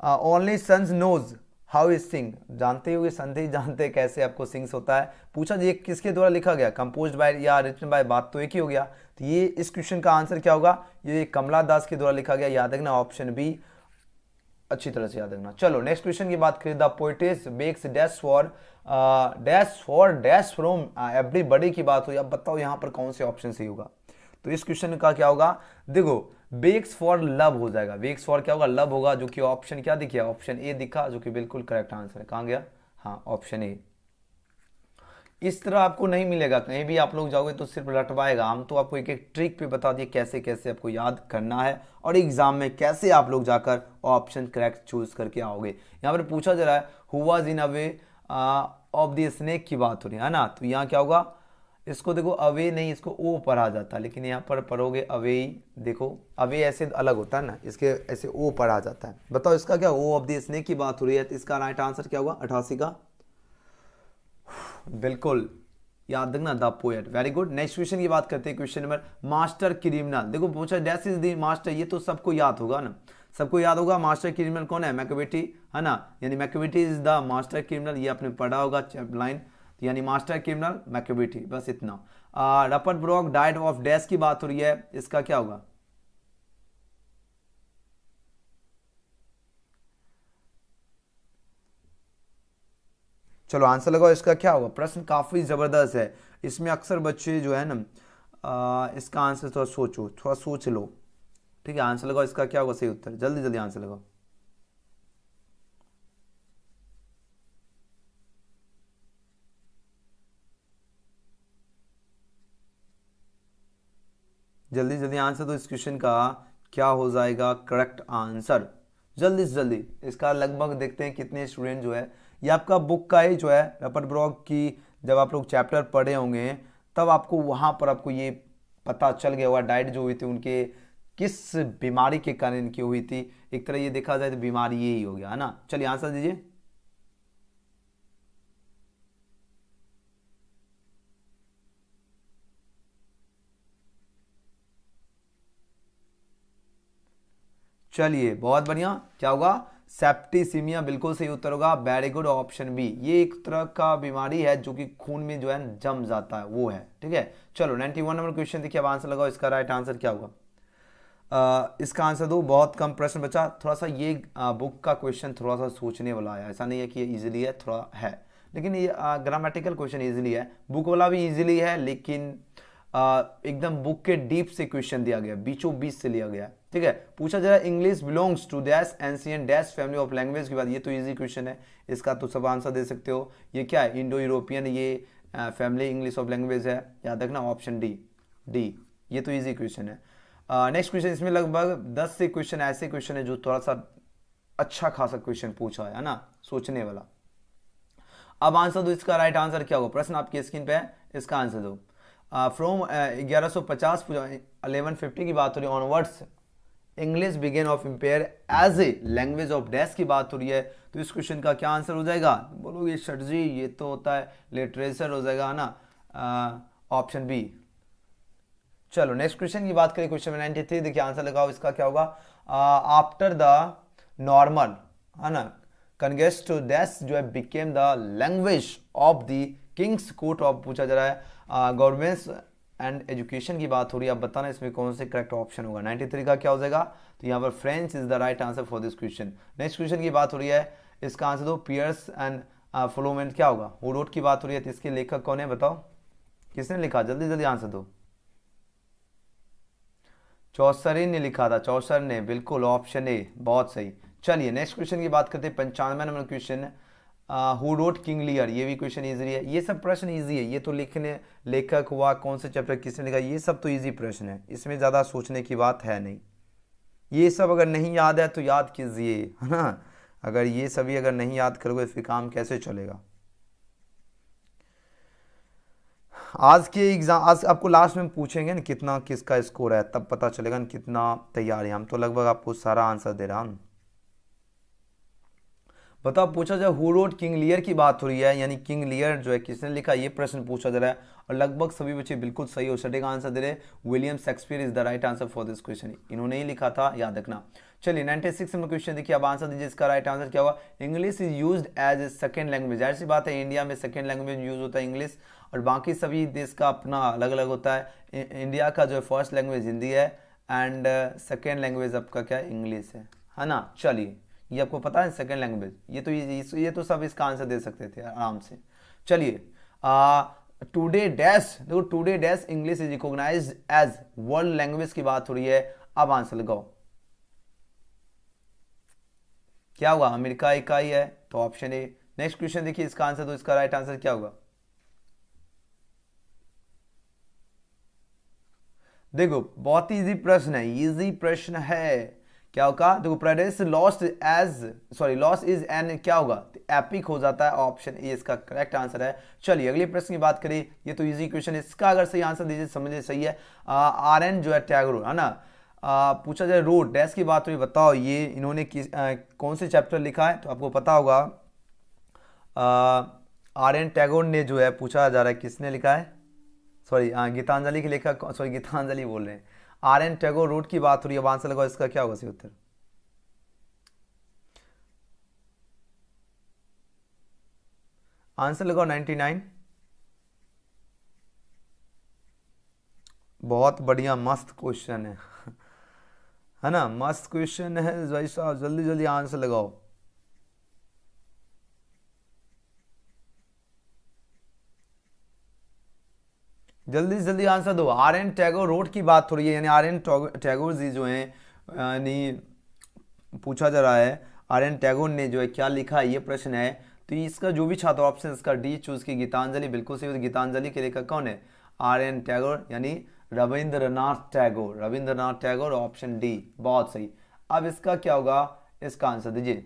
S2: only sons knows how is sing. जानते हो संधि जानते कैसे आपको सिंग्स होता है, पूछा ये किसके द्वारा लिखा गया, कंपोज्ड बाय या रिटन बाय, बात तो एक ही हो गया। तो ये इस क्वेश्चन का आंसर क्या होगा, ये कमला दास के द्वारा लिखा गया, याद रखना ऑप्शन बी, अच्छी तरह से याद रखना। चलो नेक्स्ट क्वेश्चन की बात करें, the poetess begs dash from everybody की बात हुई। अब बताओ यहाँ पर कौन से ऑप्शन सही होगा, तो इस क्वेश्चन का क्या होगा, देखो बेक्स फॉर लव हो जाएगा, बेक्स फॉर क्या होगा, लव होगा, जो कि ऑप्शन क्या दिखा, ऑप्शन ए दिखा, जो कि बिल्कुल करेक्ट आंसर है। कहाँ गया, हाँ ऑप्शन ए। इस तरह आपको नहीं मिलेगा, कहीं भी आप लोग जाओगे तो सिर्फ रटवाएगा, हम तो आपको एक एक ट्रिक पे बता दिए कैसे कैसे आपको याद करना है और एग्जाम में कैसे आप लोग जाकर ऑप्शन करेक्ट चूज करके आओगे। यहाँ पर पूछा जा रहा है who was in away of the snake की बात हो रही है ना, तो यहाँ क्या होगा, इसको देखो अवे नहीं, इसको ओ पढ़ा जाता है, लेकिन यहाँ पर पढ़ोगे अवे ही, देखो अवे ऐसे अलग होता है ना, इसके ऐसे ओ पढ़ा जाता है। बताओ इसका क्या, ओ ऑफ द स्नेक की बात हो रही है, तो इसका राइट आंसर क्या होगा 88 का, बिल्कुल याद रखना, the poet, very good. Next question की बात करते हैं, क्वेश्चन नंबर मास्टर क्रिमिनल। देखो पूछा डैश इज द मास्टर, ये तो सबको याद होगा ना, सबको याद होगा मास्टर क्रिमिनल कौन है, मैकेबेटी है ना, यानी मैकेबेटी इज द मास्टर क्रिमिनल, ये आपने पढ़ा होगा लाइन, यानी मास्टर क्रिमिनल मैकेबेटी, बस इतना। रपर्ट ब्रॉक डाइड ऑफ डैश की बात हो रही है, इसका क्या होगा, चलो आंसर लगाओ, इसका क्या होगा। प्रश्न काफी जबरदस्त है, इसमें अक्सर बच्चे जो है ना इसका आंसर थोड़ा सोचो, थोड़ा सोच लो, ठीक है। आंसर लगाओ, इसका क्या होगा सही उत्तर, जल्दी जल्दी आंसर लगाओ। जल्दी जल्दी आंसर दो, इस क्वेश्चन का क्या हो जाएगा करेक्ट आंसर, जल्दी से जल्दी। इसका लगभग देखते हैं कितने स्टूडेंट जो है, ये आपका बुक का ही जो है रपर्ट ब्रॉक की, जब आप लोग चैप्टर पढ़े होंगे तब आपको वहां पर आपको ये पता चल गया होगा डाइट जो हुई थी उनके किस बीमारी के कारण इनकी हुई थी। एक तरह ये देखा जाए तो बीमारी यही हो गया है ना। चलिए आंसर दीजिए, चलिए बहुत बढ़िया, क्या होगा सेप्टिसीमिया, बिल्कुल सही उत्तर होगा, वेरी गुड, ऑप्शन बी। ये एक तरह का बीमारी है जो कि खून में जो है जम जाता है, वो है, ठीक है। चलो 91 नंबर क्वेश्चन देखिए, अब आंसर लगाओ, इसका राइट आंसर क्या होगा। इसका आंसर दो, बहुत कम प्रश्न बचा, थोड़ा सा ये बुक का क्वेश्चन थोड़ा सा सोचने वाला है, ऐसा नहीं है कि ये इजीली है, थोड़ा है, लेकिन ये ग्रामेटिकल क्वेश्चन इजीली है, बुक वाला भी इजीली है, लेकिन एकदम बुक के डीप से क्वेश्चन दिया गया, बीचों बीच से लिया गया, ठीक है। पूछा जा रहा है English belongs to dash ancient dash family of language की बात, ये तो इजी क्वेश्चन है, इसका तो सब आंसर दे सकते हो। ये क्या है, इंडो यूरोपियन, ये फैमिली इंग्लिश ऑफ लैंग्वेज है, याद रखना ऑप्शन डी, डी, ये तो इजी क्वेश्चन है। नेक्स्ट क्वेश्चन, इसमें लगभग 10 से क्वेश्चन ऐसे क्वेश्चन है जो थोड़ा सा अच्छा खासा क्वेश्चन पूछा है ना, सोचने वाला। अब आंसर दो, इसका राइट आंसर क्या होगा, प्रश्न आपकी स्क्रीन पे है, इसका आंसर दो। फ्रॉम 1150 1150 की बात हो रही है onwards English began of impair as a language of dash की बात हो रही है, तो इस क्वेश्चन का क्या आंसर हो जाएगा, बोलोगे सर जी ये तो होता है लिटरेचर हो जाएगा ना, ऑप्शन बी। चलो नेक्स्ट क्वेश्चन की बात करें, क्वेश्चन 93 देखिए, आंसर लगाओ, इसका क्या होगा, आफ्टर द नॉर्मल है ना कन्गेस्ट टू डैश जो है became the language of the Kings court of, पूछा जा रहा है गवर्नमेंट्स एंड एजुकेशन की बात हो रही है, आप बताना इसमें कौन से करेक्ट ऑप्शन होगा। 93 का क्या हो जाएगा, तो यहाँ पर French is the right answer for this question. Next question की बात हो रही है, इसका आंसर दो, पियर्स एंड फ्लोमेंट क्या होगा, हु रोट की बात हो रही है, तो इसके लेखक कौन है बताओ, किसने लिखा, जल्दी जल्दी आंसर दो। चौसर ने लिखा था, चौसर ने, बिल्कुल ऑप्शन ए, बहुत सही। चलिए नेक्स्ट क्वेश्चन की बात करते हैं। 95 number question, who wrote King Lear, ये भी क्वेश्चन इजी है। ये सब प्रश्न इजी है, ये तो लिखने, लेखक हुआ, कौन से चैप्टर किसने लिखा, ये सब तो इजी प्रश्न है, इसमें ज़्यादा सोचने की बात है नहीं। ये सब अगर नहीं याद है तो याद कीजिए, है ना। अगर ये सभी अगर नहीं याद करोगे फिर काम कैसे चलेगा। आज के एग्जाम, आज आपको लास्ट में पूछेंगे ना कितना किसका स्कोर है, तब पता चलेगा ना कितना तैयार है। हम तो लगभग आपको सारा आंसर दे रहा हूँ। बताओ, पूछा जाए हु रोट किंग लियर की बात हो रही है, यानी किंग लियर जो है किसने लिखा, ये प्रश्न पूछा जा रहा है। और लगभग सभी बच्चे बिल्कुल सही और सटीक आंसर दे रहे हैं। William Shakespeare is the right answer for this question, इन्होंने ही लिखा था, याद रखना। चलिए 96 नंबर क्वेश्चन देखिए, अब आंसर दीजिए, इसका राइट आंसर क्या हुआ। English is used as a second language, ऐसी बात है, इंडिया में सेकंड लैंग्वेज यूज होता है इंग्लिश, और बाकी सभी देश का अपना अलग अलग होता है। इंडिया का जो फर्स्ट लैंग्वेज हिंदी है, एंड सेकेंड लैंग्वेज आपका क्या है, इंग्लिश है ना। चलिए ये आपको पता है सेकंड लैंग्वेज, ये तो सब इसका आंसर दे सकते थे आराम से। चलिए टुडे डैश, देखो today dash English is recognized as world language की बात हो रही है। अब आंसर लगाओ, क्या हुआ, अमेरिका इकाई है तो ऑप्शन ए। नेक्स्ट क्वेश्चन देखिए, इसका आंसर तो इसका राइट आंसर क्या होगा। देखो बहुत इजी प्रश्न है, इजी प्रश्न है। क्या होगा, देखो प्रेडेस लॉस्ट इज एन, क्या होगा, एपिक हो जाता है, ऑप्शन ए इसका करेक्ट आंसर है। चलिए अगले प्रश्न की बात करें, ये तो इजी क्वेश्चन है, इसका अगर सही आंसर दीजिए समझिए सही है। RN जो है टैगोर, है ना। पूछा जाए रोड डैश की बात हुई, बताओ ये इन्होंने कौन से चैप्टर लिखा है, तो आपको पता होगा। RN टैगोर ने जो है, पूछा जा रहा है किसने लिखा है, सॉरी गीतांजलि के लेखक, सॉरी गीतांजलि बोल रहे हैं। RN टैगोर रोड की बात हो रही है। अब आंसर लगाओ, इसका क्या होगा सही उत्तर। आंसर लगाओ 99। बहुत बढ़िया, मस्त क्वेश्चन है ना, मस्त क्वेश्चन है भाई साहब, जल्दी जल्दी आंसर लगाओ। जल्दी से जल्दी आंसर दो। RN टैगोर रोड की बात हो रही है, यानी RN टैगोर जी जो हैं, यानी पूछा जा रहा है RN टैगोर ने जो है क्या लिखा है, ये प्रश्न है। तो इसका जो भी छात्र ऑप्शन इसका डी चूज की, गीतांजलि, बिल्कुल सही। गीतांजलि के लेखक कौन है, RN टैगोर, यानी रविंद्रनाथ टैगोर, रविंद्रनाथ टैगोर, ऑप्शन डी, बहुत सही। अब इसका क्या होगा, इसका आंसर दीजिए।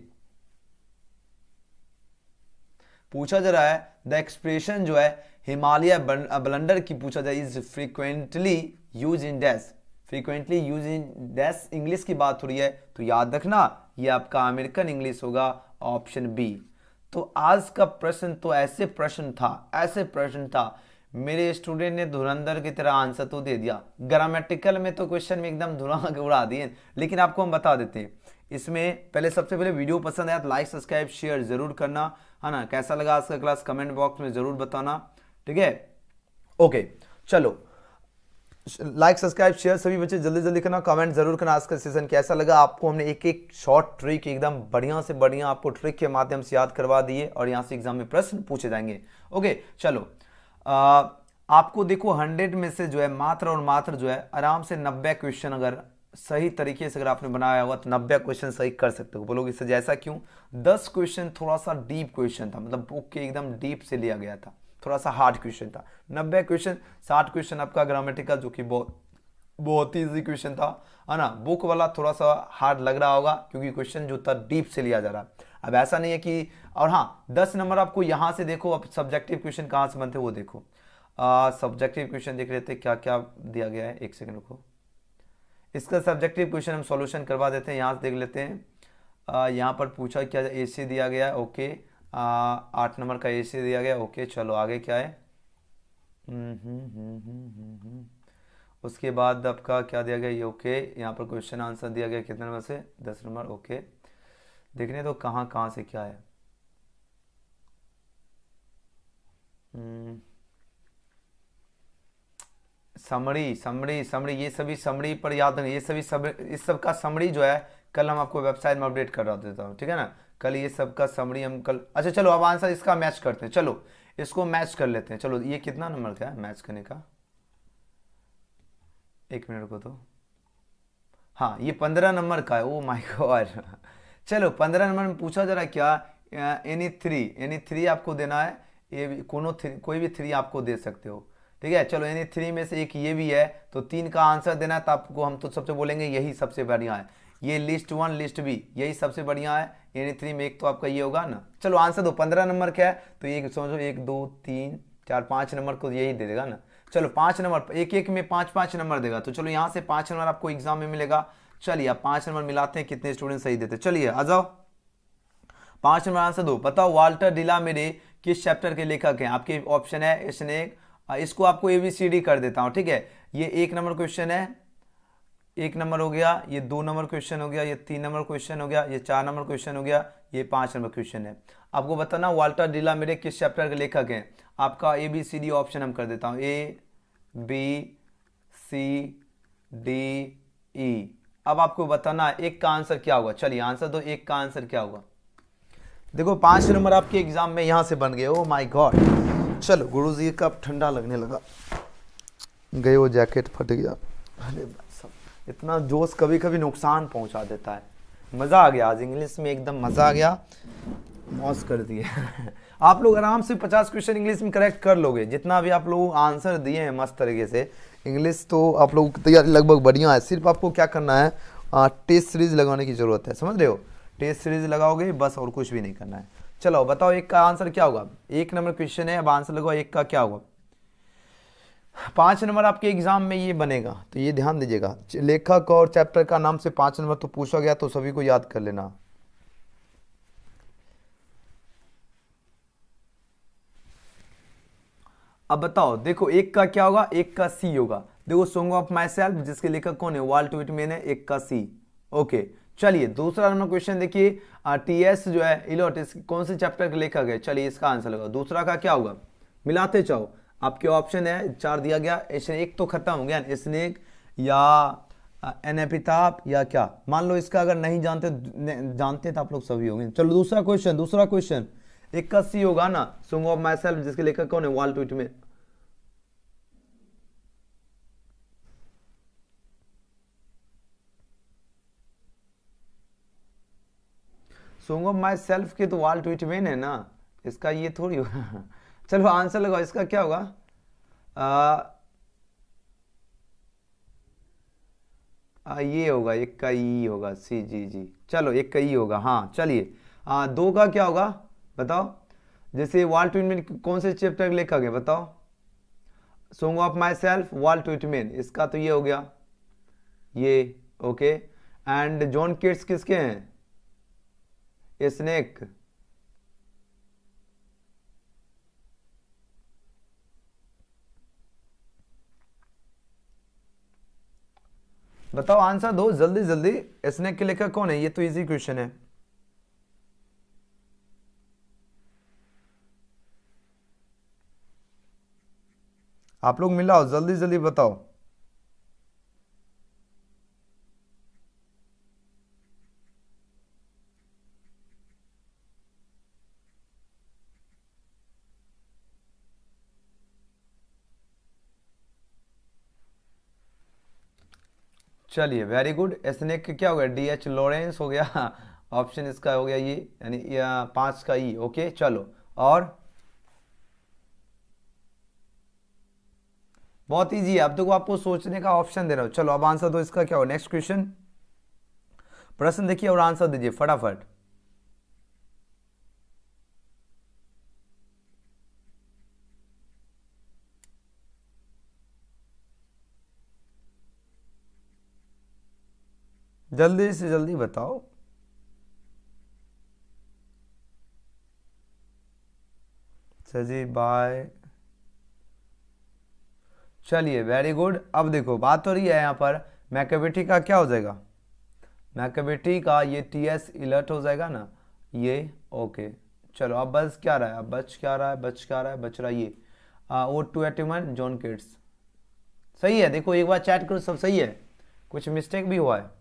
S2: पूछा जा रहा है द एक्सप्रेशन जो है हिमालय ब्लंडर की, पूछा जाए is frequently use in dash, frequently use in dash English की बात हो रही है, तो याद रखना ये आपका अमेरिकन इंग्लिश होगा, ऑप्शन बी। तो आज का प्रश्न तो ऐसे प्रश्न था, मेरे स्टूडेंट ने धुरंधर की तरह आंसर तो दे दिया। ग्रामेटिकल में तो क्वेश्चन में एकदम धुआं उड़ा दिए, लेकिन आपको हम बता देते हैं इसमें। पहले सबसे पहले वीडियो पसंद आया तो लाइक सब्सक्राइब शेयर जरूर करना, है ना। कैसा लगा आज का क्लास कमेंट बॉक्स में जरूर बताना, ठीक है। ओके चलो, लाइक सब्सक्राइब शेयर सभी बच्चे जल्दी जल्दी करना, कमेंट जरूर करना आज का सेशन कैसा लगा आपको। हमने एक एक शॉर्ट ट्रिक एकदम बढ़िया से बढ़िया आपको ट्रिक के माध्यम से याद करवा दिए, और यहाँ से एग्जाम में प्रश्न पूछे जाएंगे। ओके चलो, आपको देखो 100 में से जो है मात्र और मात्र जो है आराम से 90 क्वेश्चन अगर सही तरीके से अगर आपने बनाया होगा तो 90 क्वेश्चन सही कर सकते हो। बोलोगे इससे जैसा क्यों, 10 क्वेश्चन थोड़ा सा डीप क्वेश्चन था, मतलब बुक के एकदम डीप से लिया गया था, थोड़ा सा हार्ड क्वेश्चन था। 90 क्वेश्चन, 60 क्वेश्चन आपका ग्रामेटिकल जो कि बहुत ही इजी क्वेश्चन था, है ना। बुक वाला थोड़ा सा हार्ड लग रहा होगा क्योंकि क्वेश्चन जो था डीप से लिया जा रहा है। अब ऐसा नहीं है कि, और हाँ 10 नंबर आपको यहाँ से देखो, अब सब्जेक्टिव क्वेश्चन कहाँ से बनते वो देखो। सब्जेक्टिव क्वेश्चन देख लेते क्या क्या दिया गया है, एक सेकंड रुको। इसका सब्जेक्टिव क्वेश्चन हम सॉल्यूशन करवा देते हैं, यहाँ से देख लेते हैं। यहाँ पर पूछा क्या, AC दिया गया है, ओके। 8 नंबर का AC दिया गया, ओके। चलो आगे क्या है, उसके बाद आपका क्या दिया गया, ये ओके। यहाँ पर क्वेश्चन आंसर दिया गया कितने नंबर से, 10 नंबर, ओके। देखने तो कहाँ कहाँ से क्या है। समरी ये सभी समरी पर याद रखना, ये सभी इस सब का समरी जो है कल हम आपको वेबसाइट में अपडेट कर देता हूँ, ठीक है ना। कल ये सब का समरी हम कल, अच्छा चलो अब आंसर इसका मैच करते हैं, चलो इसको मैच कर लेते हैं। चलो ये कितना नंबर का है मैच करने का, 1 मिनट को तो हाँ ये 15 नंबर का है। Oh my God. चलो 15 नंबर में पूछा जरा क्या, एनी थ्री आपको देना है, ये भी कोई भी थ्री आपको दे सकते हो, ठीक है। चलो एनी थ्री में से एक ये भी है, तो 3 का आंसर देना है, तो आपको हम तो सबसे बोलेंगे यही सबसे बढ़िया है, ये लिस्ट 1 लिस्ट बी यही सबसे बढ़िया है। एनी थ्री में एक तो आपका ये होगा ना। चलो आंसर दो, 15 नंबर क्या है, तो ये समझो 1 2 3 4 5 नंबर को यही दे देगा ना। चलो 5 नंबर, एक एक में 5 नंबर देगा, तो चलो यहाँ से 5 नंबर आपको एग्जाम में मिलेगा। चलिए आप 5 नंबर मिलाते हैं, कितने स्टूडेंट सही देते। चलिए आ जाओ, 5 नंबर आंसर दो। बताओ वाल्टर डिलामेरे किस चैप्टर के लेखक हैं। आपके ऑप्शन है स्नेक, इसको आपको ABCD कर देता हूं, ठीक है। ये 1 नंबर क्वेश्चन है, 1 नंबर हो गया, ये 2 नंबर क्वेश्चन हो गया, ये 3 नंबर क्वेश्चन हो गया, ये 4 नंबर क्वेश्चन हो गया, ये 5 नंबर क्वेश्चन है। आपको बताना वाल्टर डिलामेरे किस चैप्टर के लेखक हैं। आपका ABCD ऑप्शन हम कर देता हूं, ABCDE। अब आपको बताना एक का आंसर क्या होगा। चलिए आंसर दो, एक का आंसर क्या होगा। देखो 5 नंबर आपके एग्जाम में यहां से बन गए। Oh my God. चलो गुरुजी का ठंडा लगने लगा, गए वो जैकेट फट गया। अरे सब इतना जोश कभी कभी नुकसान पहुंचा देता है। मज़ा आ गया आज इंग्लिश में, एकदम मज़ा आ गया, मौज कर दिए। आप लोग आराम से 50 क्वेश्चन इंग्लिश में करेक्ट कर लोगे, जितना भी आप लोग आंसर दिए हैं मस्त तरीके से। इंग्लिश तो आप लोगों की तैयारी लगभग बढ़िया है, सिर्फ आपको क्या करना है, टेस्ट सीरीज लगाने की ज़रूरत है, समझ रहे हो। टेस्ट सीरीज लगाओगे बस, और कुछ भी नहीं करना है। चलो बताओ एक का आंसर क्या होगा। 1 नंबर क्वेश्चन है, अब आंसर लगाओ एक का क्या होगा। 5 नंबर आपके एग्जाम में ये बनेगा, तो ये ध्यान दीजिएगा। लेखक और चैप्टर का नाम से 5 नंबर तो पूछा गया, तो सभी को याद कर लेना। अब बताओ, देखो एक का क्या होगा, एक का सी होगा। देखो सॉन्ग ऑफ माई सेल्फ जिसके लेखक कौन है, वाल्ट व्हिटमैन है, एक का सी। ओके चलिए दूसरा नंबर क्वेश्चन देखिए, TS जो है इलोट, इस कौन से चैप्टर के लेखक है। चलिए इसका आंसर लगाओ। दूसरा का क्या होगा, मिलाते जाओ, आपके ऑप्शन है 4 दिया गया, इसमें एक तो खत्म हो गया, स्नेक या एनेपिथाप या क्या। मान लो इसका अगर नहीं जानते तो आप लोग सभी होंगे। चलो दूसरा क्वेश्चन एक का सी होगा ना, सॉन्ग ऑफ माई सेल्फ जिसके लेखक कौन है, Walt Whitman. Song of myself के तो वाल्ट व्हिटमैन है ना, इसका ये थोड़ी होगा। चलो आंसर लगाओ, इसका क्या होगा। ये होगा, एक का ई होगा, सी जी जी। चलो एक का ई होगा, हाँ चलिए। 2 का क्या होगा बताओ। जैसे वाल्ट व्हिटमैन कौन से चैप्टर लेखक है बताओ। Song of myself Walt Whitman, इसका तो ये हो गया ये। ओके एंड जॉन केट्स किसके हैं, स्नेक। बताओ आंसर दो जल्दी जल्दी, स्नेक के लेखक कौन है, ये तो इजी क्वेश्चन है। आप लोग मिलाओ जल्दी जल्दी बताओ। चलिए वेरी गुड। स्नेक क्या हो गया, DH लॉरेंस हो गया। ऑप्शन इसका हो गया ये, यानी 5 का ई। ओके चलो, और बहुत इजी है। अब देखो आपको सोचने का ऑप्शन दे रहा हूं। चलो अब आंसर दो, इसका क्या हो। नेक्स्ट क्वेश्चन, प्रश्न देखिए और आंसर दीजिए फटाफट। जल्दी से जल्दी बताओ। सजी बाय। चलिए वेरी गुड। अब देखो बात हो रही है यहाँ पर मैकेबेटी का क्या हो जाएगा, मैकेबेटी का ये TS इलर्ट हो जाएगा ना ये। ओके चलो अब बच क्या रहा है, अब बच रहा है ये O2 एटमन जॉन केट्स। सही है, देखो एक बार चैट करो, सब सही है, कुछ मिस्टेक भी हुआ है।